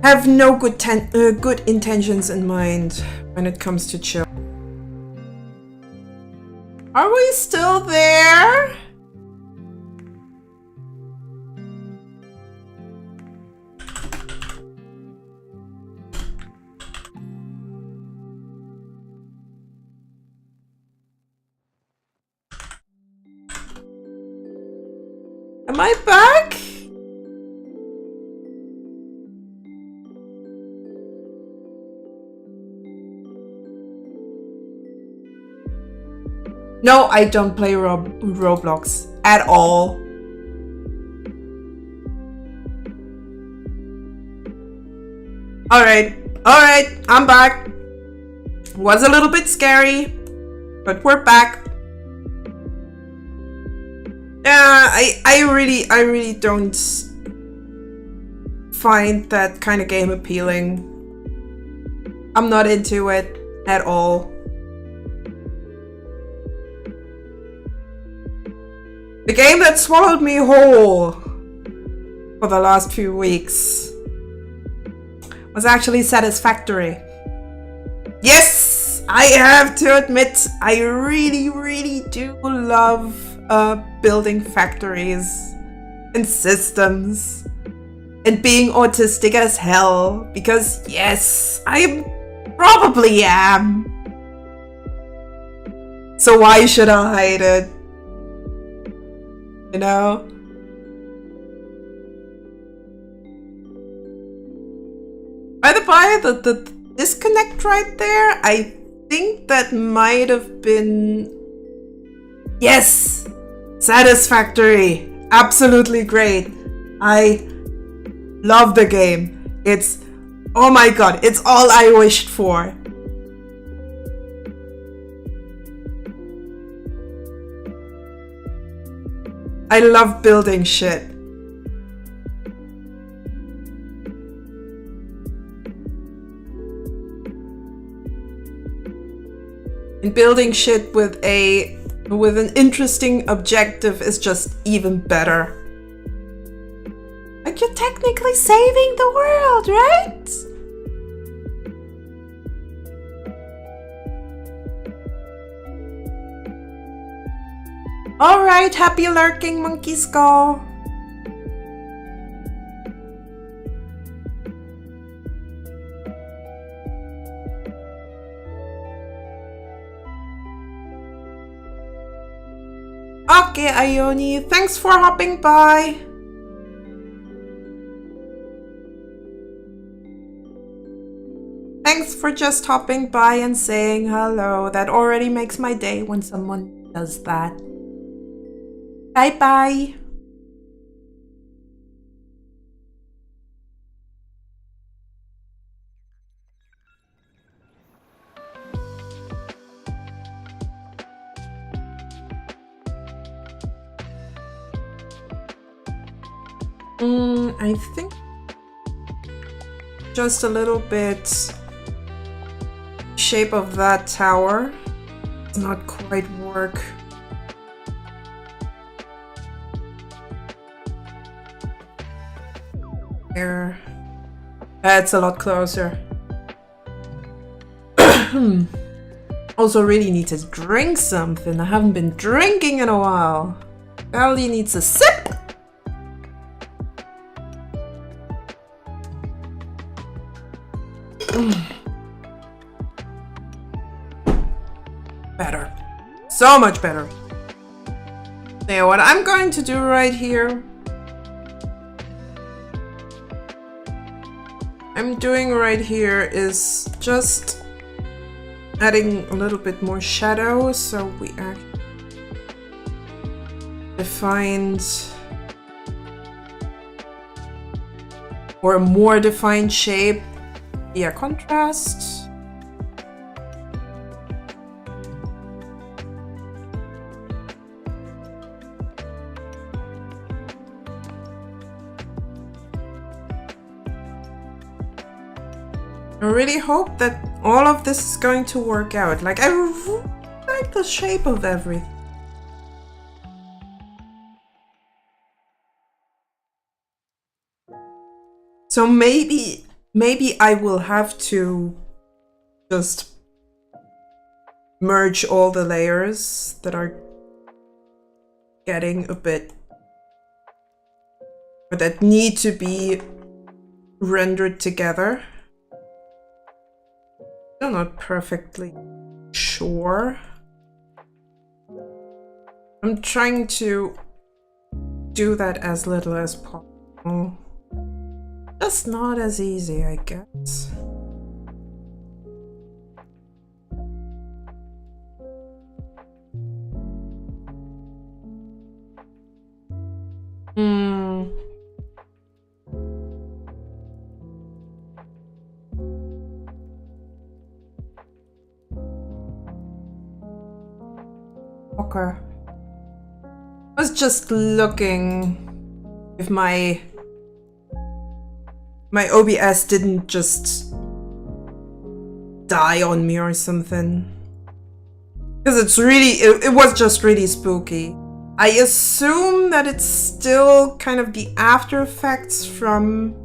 A: have no good intentions in mind when it comes to children. Are we still there? Am I back? No, I don't play Roblox at all. Alright, I'm back. Was a little bit scary, but we're back. Yeah, I really don't find that kind of game appealing. I'm not into it at all. The game that swallowed me whole for the last few weeks was actually Satisfactory. Yes, I have to admit, I really do love building factories and systems and being autistic as hell, because yes, I probably am. So why should I hide it? You know? By the by, the disconnect right there, I think that might have been... Yes! Satisfactory! Absolutely great! I love the game. It's... Oh my god, it's all I wished for. I love building shit. And building shit with an interesting objective is just even better. Like, you're technically saving the world, right? Alright, happy lurking, Monkey Skull. Okay, Ione, thanks for hopping by. Thanks for just hopping by and saying hello. That already makes my day when someone does that. Bye bye. I think just a little bit shape of that tower does not quite work. There. That's a lot closer. Also really need to drink something. I haven't been drinking in a while. Ellie needs a sip. Better. So much better. Now what I'm going to do right here, is just adding a little bit more shadow so we actually defined or a more defined shape via contrast. I really hope that all of this is going to work out. Like, I really like the shape of everything. So maybe I will have to just merge all the layers that are getting a bit, or that need to be rendered together. Still not perfectly sure. I'm trying to do that as little as possible. Just not as easy, I guess. Okay. I was just looking if my OBS didn't just die on me or something. Because it's really, it was just really spooky. I assume that it's still kind of the after effects from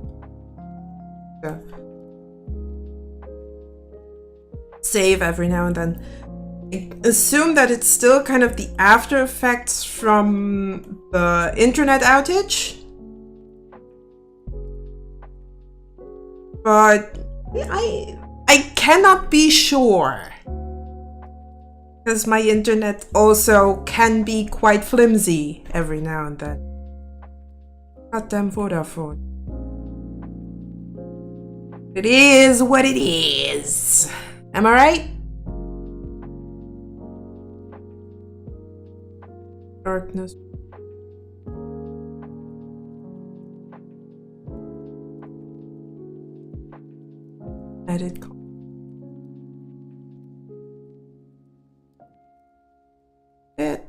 A: save every now and then. I assume that it's still kind of the after effects from the internet outage. But I cannot be sure. Because my internet also can be quite flimsy every now and then. Goddamn Vodafone. It is what it is. Am I right? Darkness. Edit. It.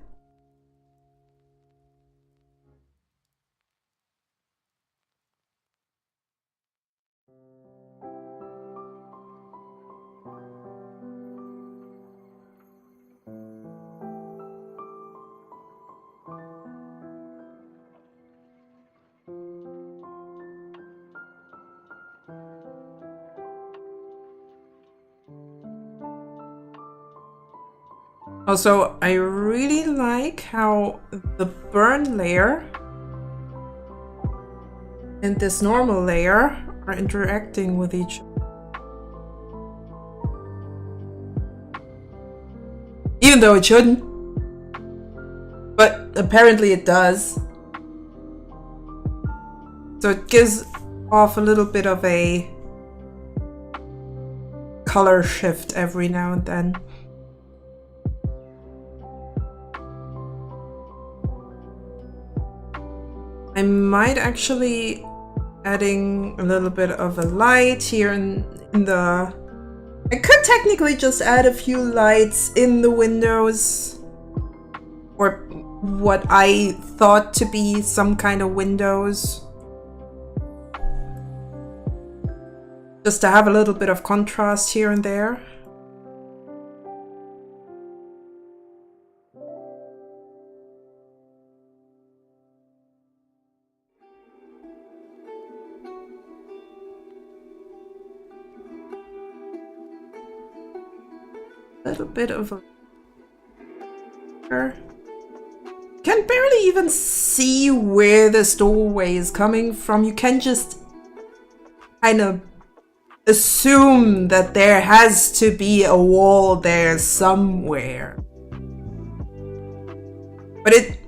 A: Also, I really like how the burn layer and this normal layer are interacting with each other. Even though it shouldn't. But apparently it does. So it gives off a little bit of a color shift every now and then. I might actually adding a little bit of a light here in the... I could technically just add a few lights in the windows, or what I thought to be some kind of windows, just to have a little bit of contrast here and there. A little bit of a... Can barely even see where this doorway is coming from. You can just kind of assume that there has to be a wall there somewhere. But it...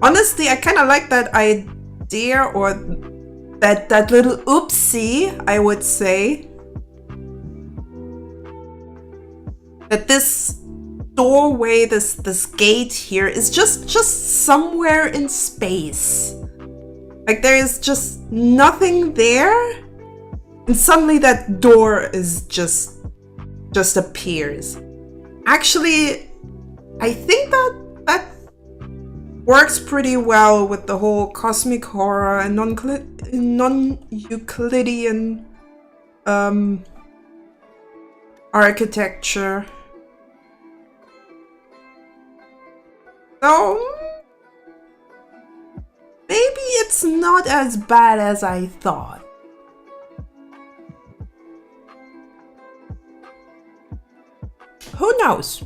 A: Honestly, I kind of like that idea, or that little oopsie, I would say. That this doorway, this gate here is just somewhere in space. Like there is just nothing there, and suddenly that door is just appears. Actually, I think that works pretty well with the whole cosmic horror and non-Euclidean architecture. So maybe it's not as bad as I thought. Who knows?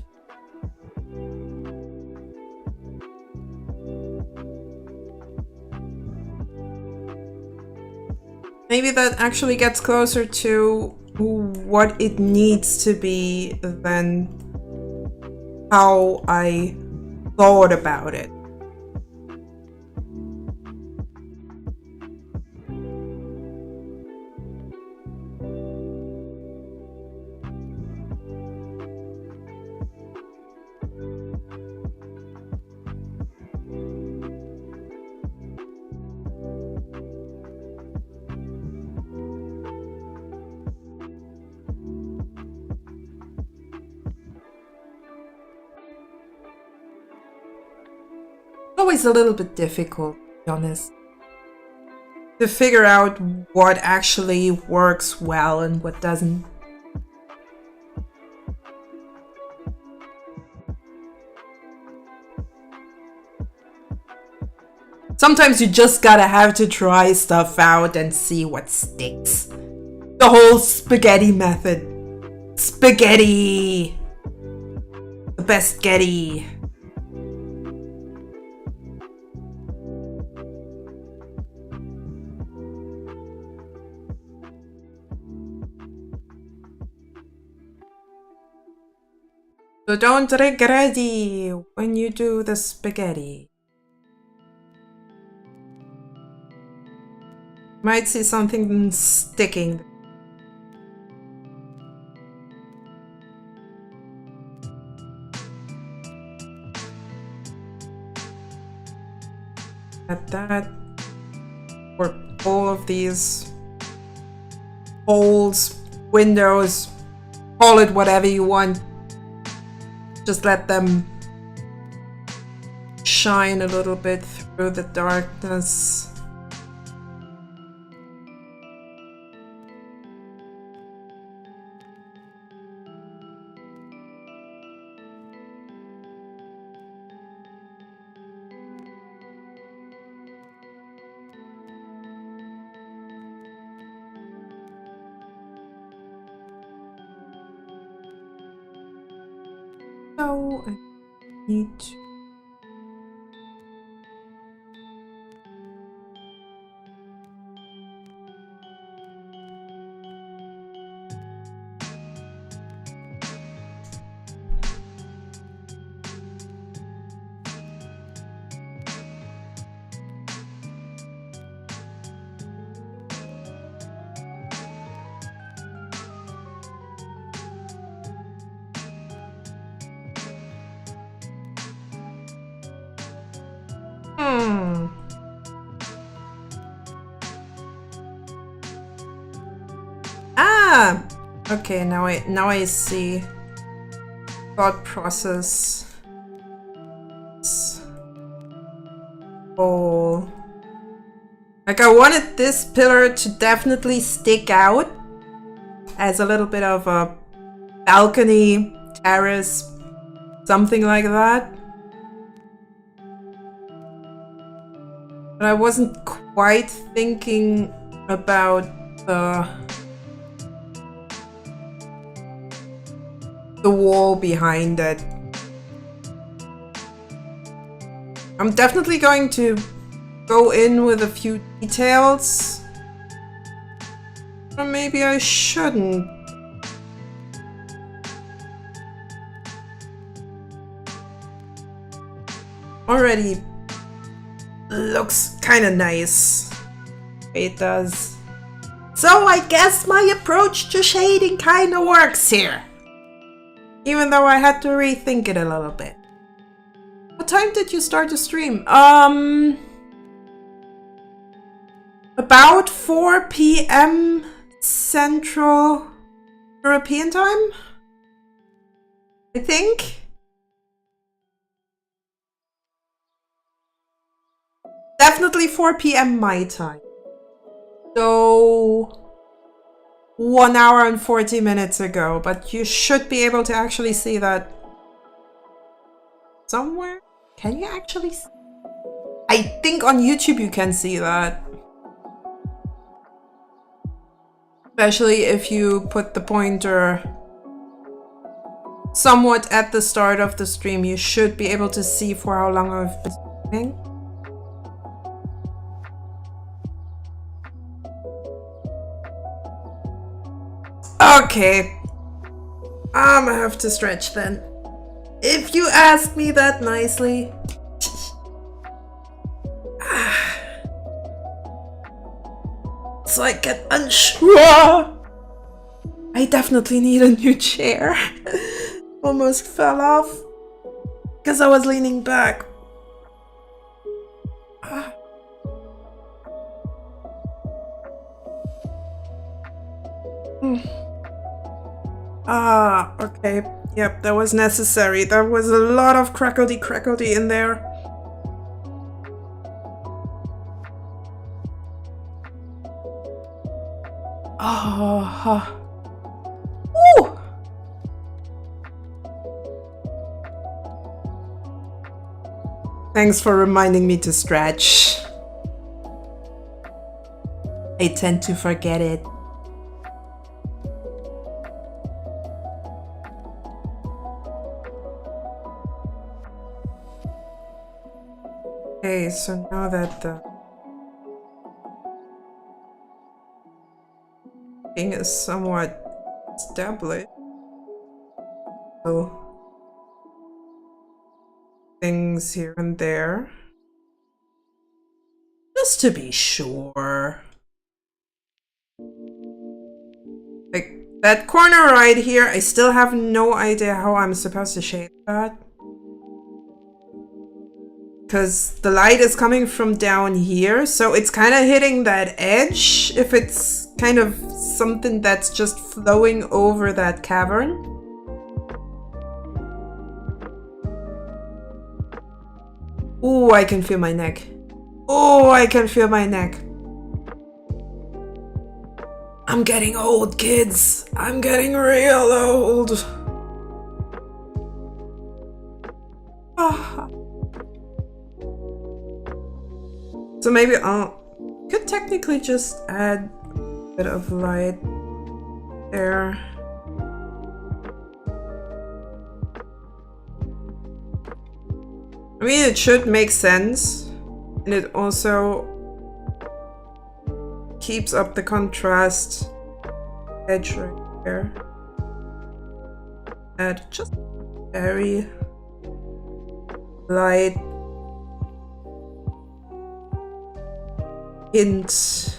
A: Maybe that actually gets closer to what it needs to be than how I thought about it. Always a little bit difficult, to be honest, to figure out what actually works well and what doesn't. Sometimes you just gotta have to try stuff out and see what sticks. The whole spaghetti method. Spaghetti! The best Getty. So don't regret it when you do the spaghetti. Might see something sticking. At that, or all of these holes, windows, call it whatever you want. Just let them shine a little bit through the darkness. So I need to... Ah! Okay, now I see. Thought process. Oh. Like I wanted this pillar to definitely stick out as a little bit of a balcony, terrace, something like that. But I wasn't quite thinking about the wall behind it. I'm definitely going to go in with a few details. Or maybe I shouldn't. Already looks kind of nice. It does. So I guess my approach to shading kind of works here. Even though I had to rethink it a little bit. What time did you start to stream? About 4 p.m. Central European time? I think? Definitely 4 p.m. my time. So 1 hour and 40 minutes ago, but you should be able to actually see that somewhere. Can you actually see? I think on YouTube you can see that. Especially if you put the pointer somewhat at the start of the stream, you should be able to see for how long I've been streaming. Okay, I'm gonna have to stretch then. If you ask me that nicely. So I get unsure. I definitely need a new chair. Almost fell off because I was leaning back. Okay. Yep, that was necessary. There was a lot of crackledy in there. Woo! Thanks for reminding me to stretch. I tend to forget it. Okay, so now that the thing is somewhat established, so things here and there, just to be sure. Like that corner right here, I still have no idea how I'm supposed to shade that. Because the light is coming from down here, so it's kind of hitting that edge if it's kind of something that's just flowing over that cavern. Oh, I can feel my neck. Oh, I can feel my neck. I'm getting old, kids. I'm getting real old. Ah. So maybe could technically just add a bit of light there. I mean, it should make sense, and it also keeps up the contrast edge right here. Add just very light hint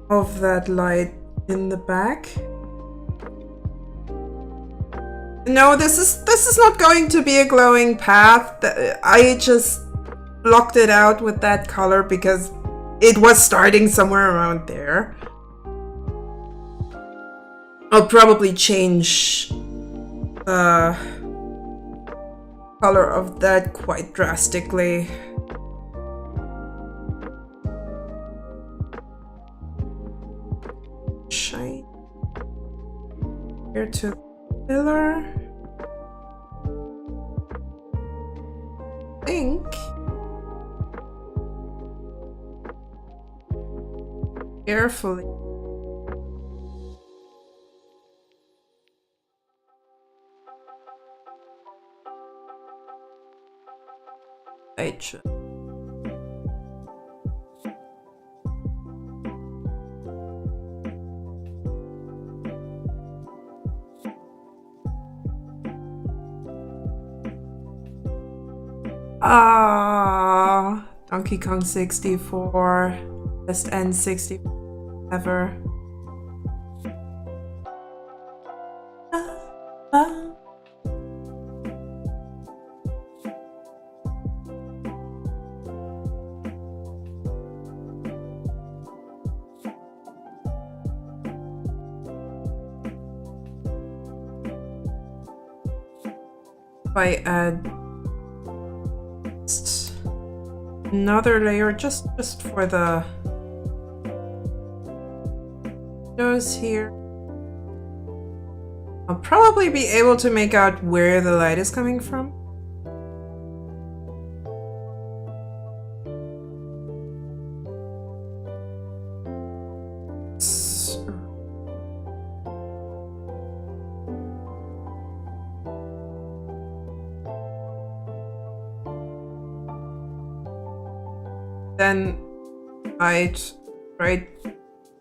A: of that light in the back. No, this is not going to be a glowing path. I just blocked it out with that color because it was starting somewhere around there. I'll probably change the color of that quite drastically. Shine here to the pillar. I think carefully. I should. Donkey Kong 64, best N64 ever. If I add another layer just for the nose here, I'll probably be able to make out where the light is coming from. Then right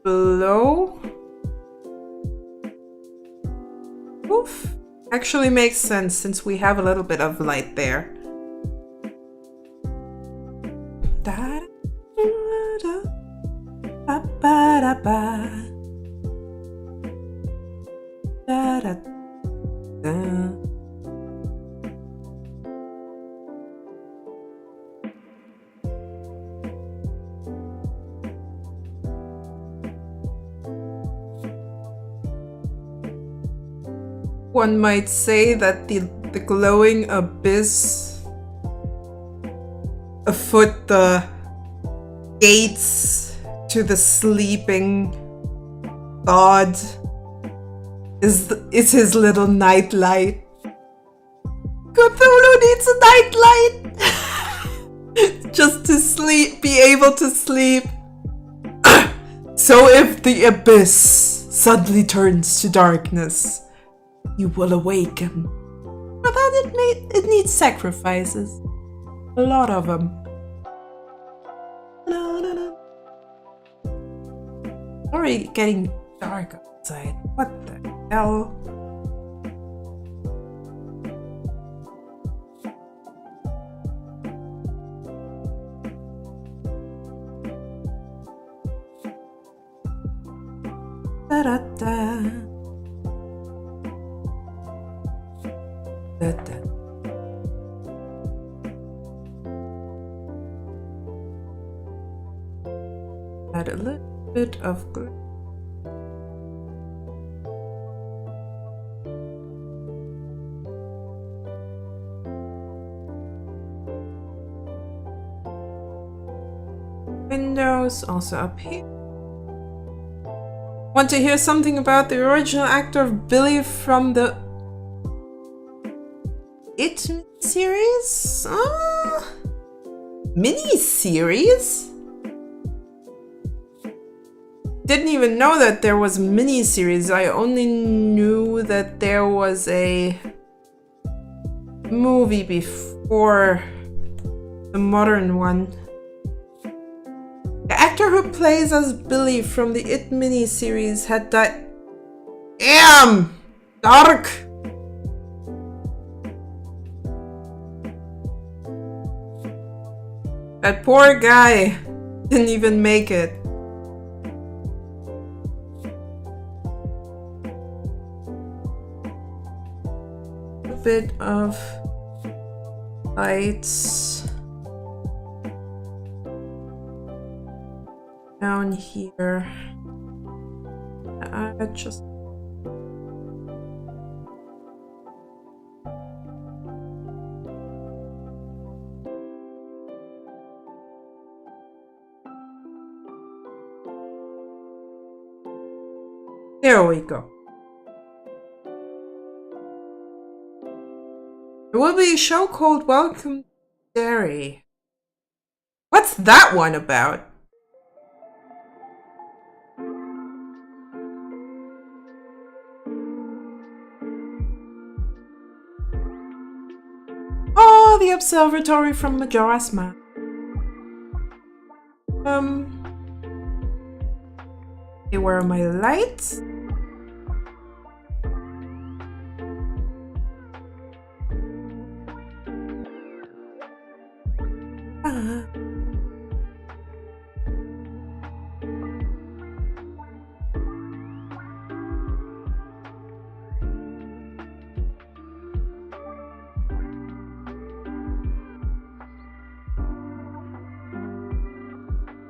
A: below. Oof. Actually makes sense since we have a little bit of light there. Da da da da da da da. One might say that the glowing abyss afoot the gates to the sleeping god is his little nightlight. Cthulhu needs a nightlight just to sleep, be able to sleep. So if the abyss suddenly turns to darkness, you will awaken. For that it needs sacrifices. A lot of them. Already getting dark outside. What the hell? Da-da-da. Add a little bit of glue. Windows also up here. Want to hear something about the original actor of Billy from the It series? Mini-series? Didn't even know that there was mini-series. I only knew that there was a movie before the modern one. The actor who plays as Billy from the It miniseries had died. Damn! Dark! That poor guy didn't even make it. A bit of lights down here. I just there we go. There will be a show called Welcome to Derry. What's that one about? Oh, the observatory from Majora's Mask. Okay, where are my lights?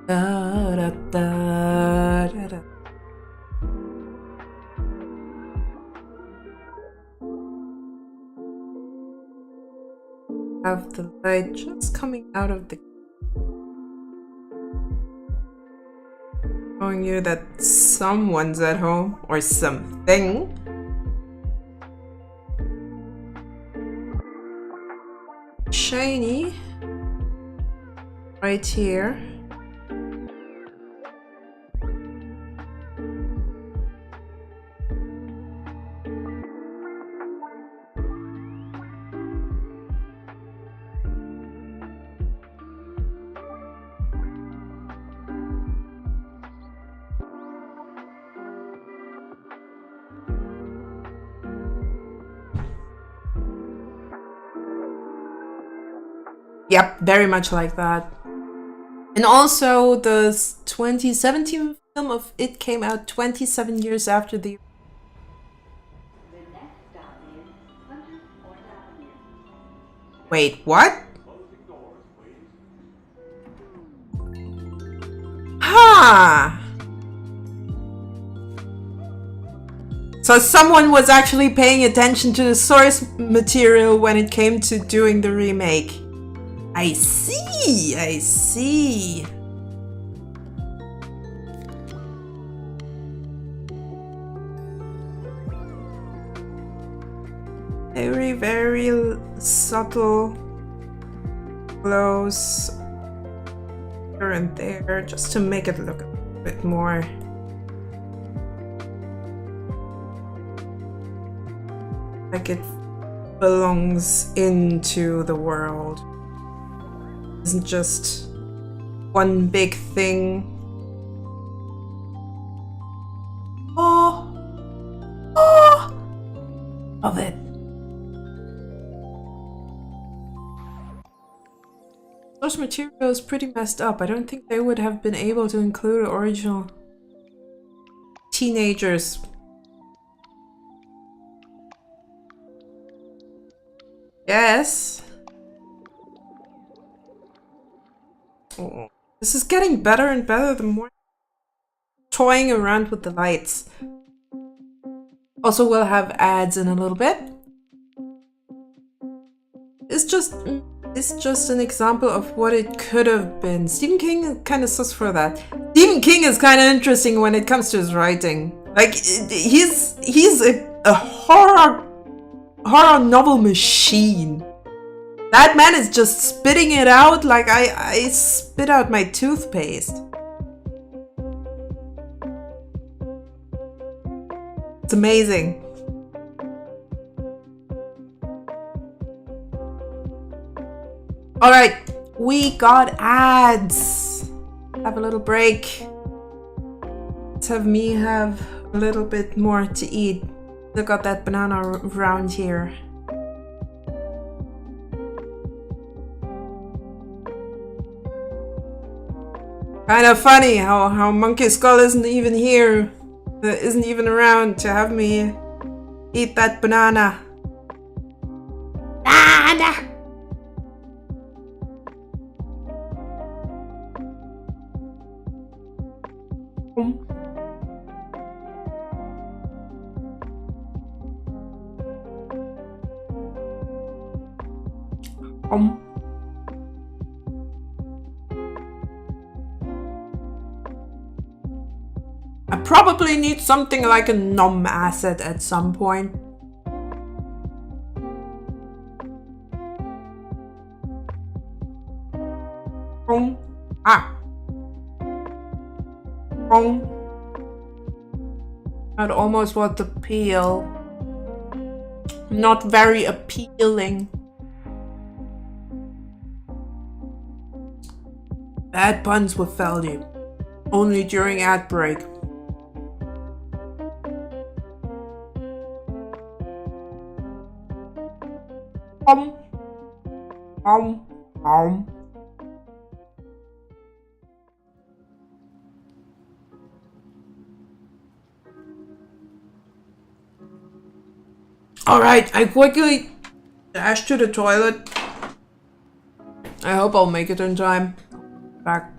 A: Da, da, da, da, da. Have the light just coming out of the showing you that someone's at home or something. Shiny right here. Yep, very much like that. And also the 2017 film of It came out 27 years after the... Wait, what? Ha! So someone was actually paying attention to the source material when it came to doing the remake. I see, I see. Very, very subtle glows here and there, just to make it look a bit more like it belongs into the world. Isn't just one big thing. Oh, love it. Source material is pretty messed up. I don't think they would have been able to include original teenagers. Yes. Oh, this is getting better and better the more toying around with the lights. Also, we'll have ads in a little bit. It's just an example of what it could have been. Stephen King kind of sus for that. Stephen King is kind of interesting when it comes to his writing. Like he's a horror novel machine. That man is just spitting it out like I spit out my toothpaste. It's amazing. Alright, we got ads. Have a little break. Let's have me have a little bit more to eat. Look at that banana around here. Kind of funny how Monkey Skull isn't even here. Isn't even around to have me eat that banana. Banana! I probably need something like a nom asset at some point. I'd almost want the peel. Not very appealing. Bad puns with value. Only during ad break. Alright, I quickly dash to the toilet. I hope I'll make it in time. Back.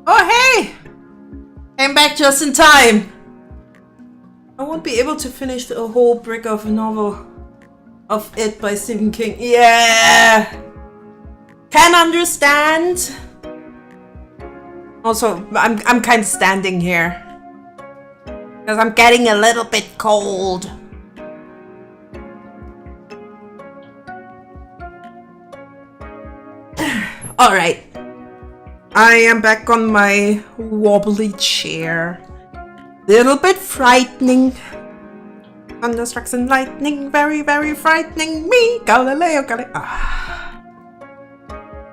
A: Oh, hey! Came back just in time. I won't be able to finish the whole brick of a novel of It by Stephen King. Yeah! Can understand. Also, I'm kind of standing here. Because I'm getting a little bit cold. Alright. I am back on my wobbly chair. Little bit frightening. Thunderstrucks and lightning, very, very frightening me. Galileo, Galileo.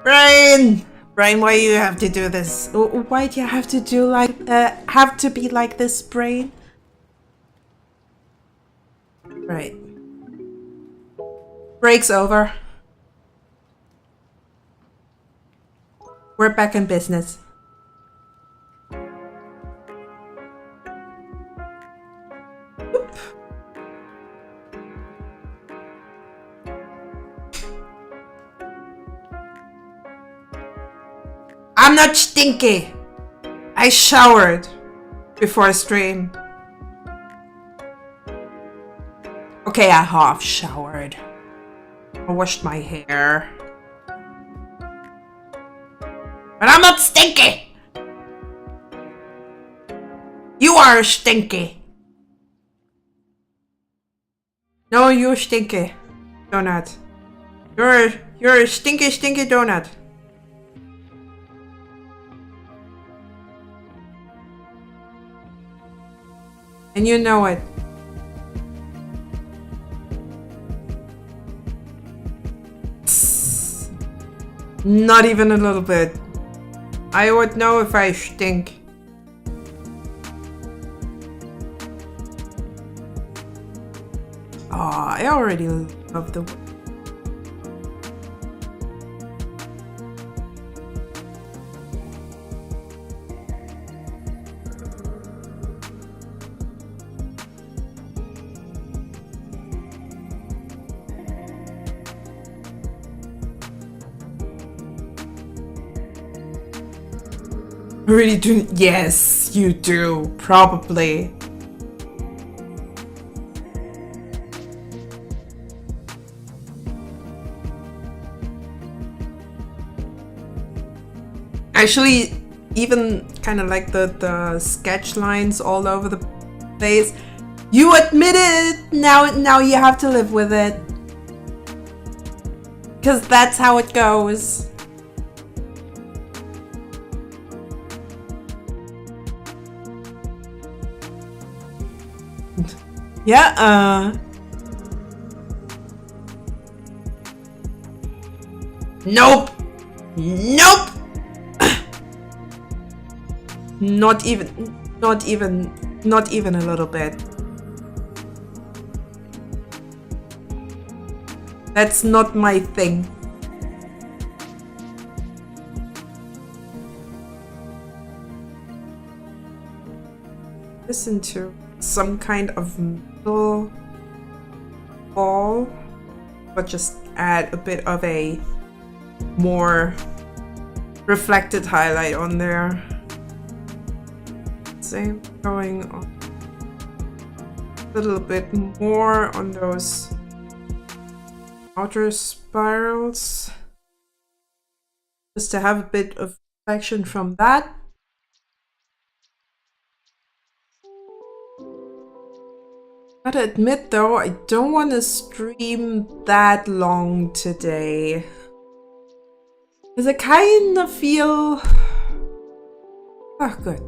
A: Brain! Brain, why you have to do this? Why do you have to do like, have to be like this, Brain? Right. Break's over. We're back in business. Oop. I'm not stinky. I showered before stream. Okay, I half showered. I washed my hair. But I'm not stinky! You are stinky! No, you're stinky. Donut. You're a stinky, stinky donut. And you know it. Not even a little bit. I would know if I stink. Oh, I already love the... Really do? Yes, you do. Probably. Actually, even kind of like the sketch lines all over the place. You admit it! Now you have to live with it. Because that's how it goes. Yeah, Nope! Nope! Not even a little bit. That's not my thing. Listen to some kind of metal ball, but just add a bit of a more reflected highlight on there. Same going on a little bit more on those outer spirals, just to have a bit of reflection from that. Gotta admit though, I don't want to stream that long today, because I kind of feel... Oh, good.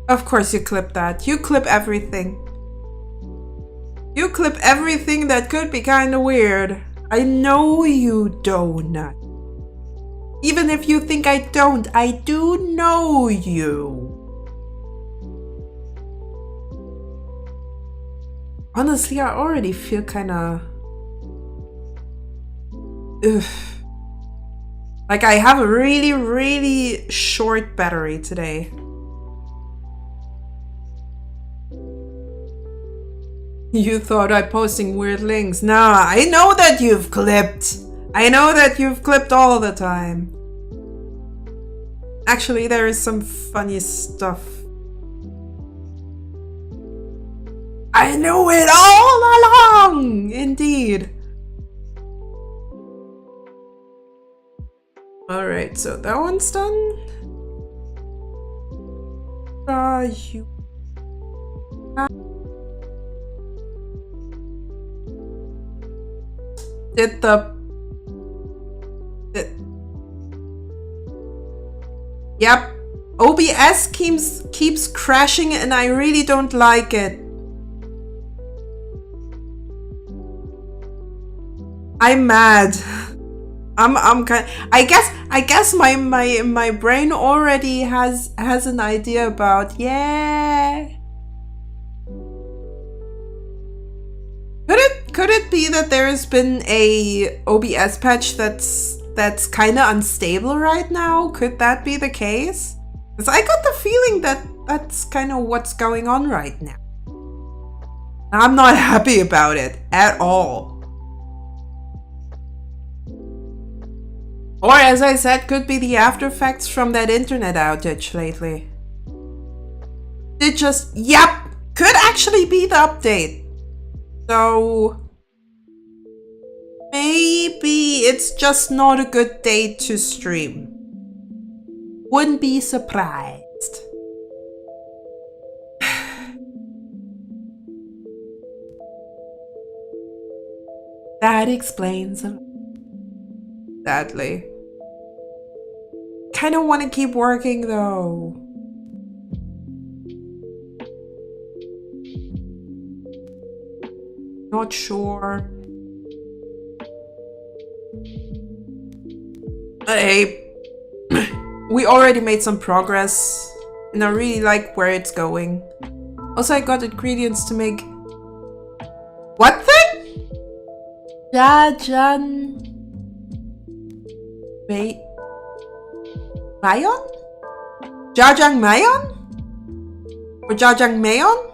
A: Of course you clip that. You clip everything. You clip everything that could be kind of weird. I know you don't. Even if you think I don't, I do know you. Honestly, I already feel kind of... like I have a really, really short battery today. You thought I'm posting weird links. Nah, I know that you've clipped. I know that you've clipped all the time. Actually, there is some funny stuff. I knew it all along! Indeed. Alright, so that one's done. You... Yep. OBS keeps crashing and I really don't like it. I'm mad. I'm kind... I guess my brain already has an idea about... Yeah. Could it be that there has been a OBS patch that's kind of unstable right now? Could that be the case? Because I got the feeling that that's kind of what's going on right now. I'm not happy about it at all. Or as I said, could be the after effects from that internet outage lately. It just... Yep! Could actually be the update. So... maybe it's just not a good day to stream. Wouldn't be surprised. That explains a lot. Sadly. Kinda wanna keep working though. Not sure. We already made some progress, and I really like where it's going. Also, I got ingredients to make... What thing? VGen... Mayon? Jajangmyeon? Or jajangmyeon?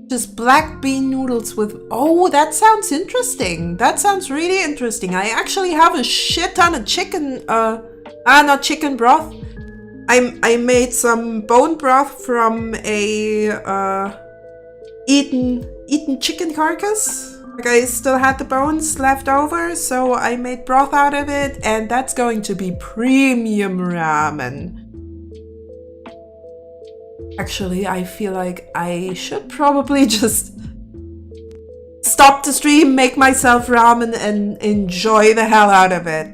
A: Just black bean noodles with... Oh, that sounds interesting. That sounds really interesting. I actually have a shit ton of chicken... not chicken broth. I made some bone broth from a... eaten chicken carcass. Like, I still had the bones left over, so I made broth out of it, and that's going to be premium ramen. Actually, I feel like I should probably just stop the stream, make myself ramen, and enjoy the hell out of it.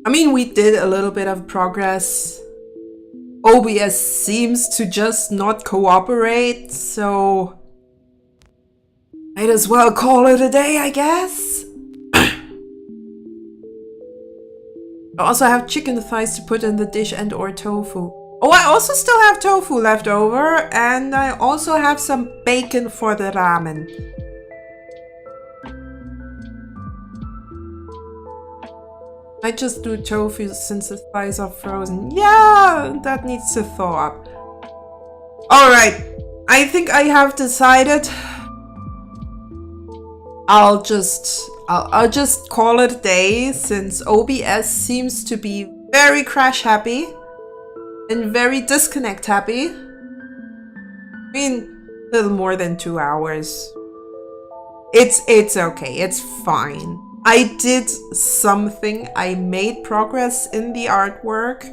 A: I mean, we did a little bit of progress. OBS seems to just not cooperate, so might as well call it a day, I guess. I also have chicken thighs to put in the dish and or tofu. Oh, I also still have tofu left over, and I also have some bacon for the ramen. I just do tofu since the thighs are frozen. Yeah, that needs to thaw up. Alright, I think I have decided. I'll just call it a day, since OBS seems to be very crash happy and very disconnect happy. I mean, a little more than 2 hours. It's okay, it's fine. I did something. I made progress in the artwork.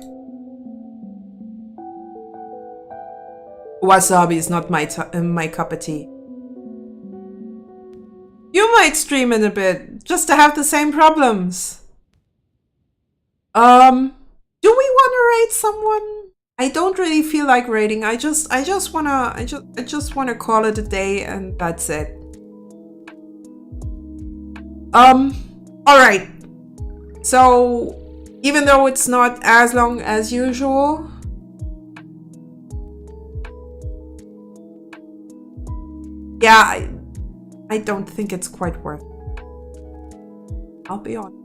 A: Wasabi is not my cup of tea. You might stream in a bit, just to have the same problems. Do we want to raid someone? I don't really feel like raiding. I just wanna call it a day, and that's it. Alright. So, even though it's not as long as usual, yeah, I don't think it's quite worth it. I'll be honest.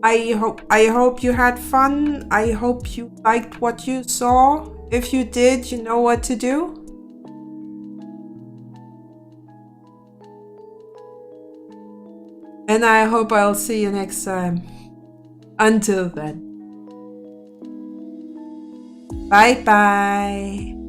A: I hope you had fun. I hope you liked what you saw. If you did, you know what to do. And I hope I'll see you next time. Until then. Bye bye.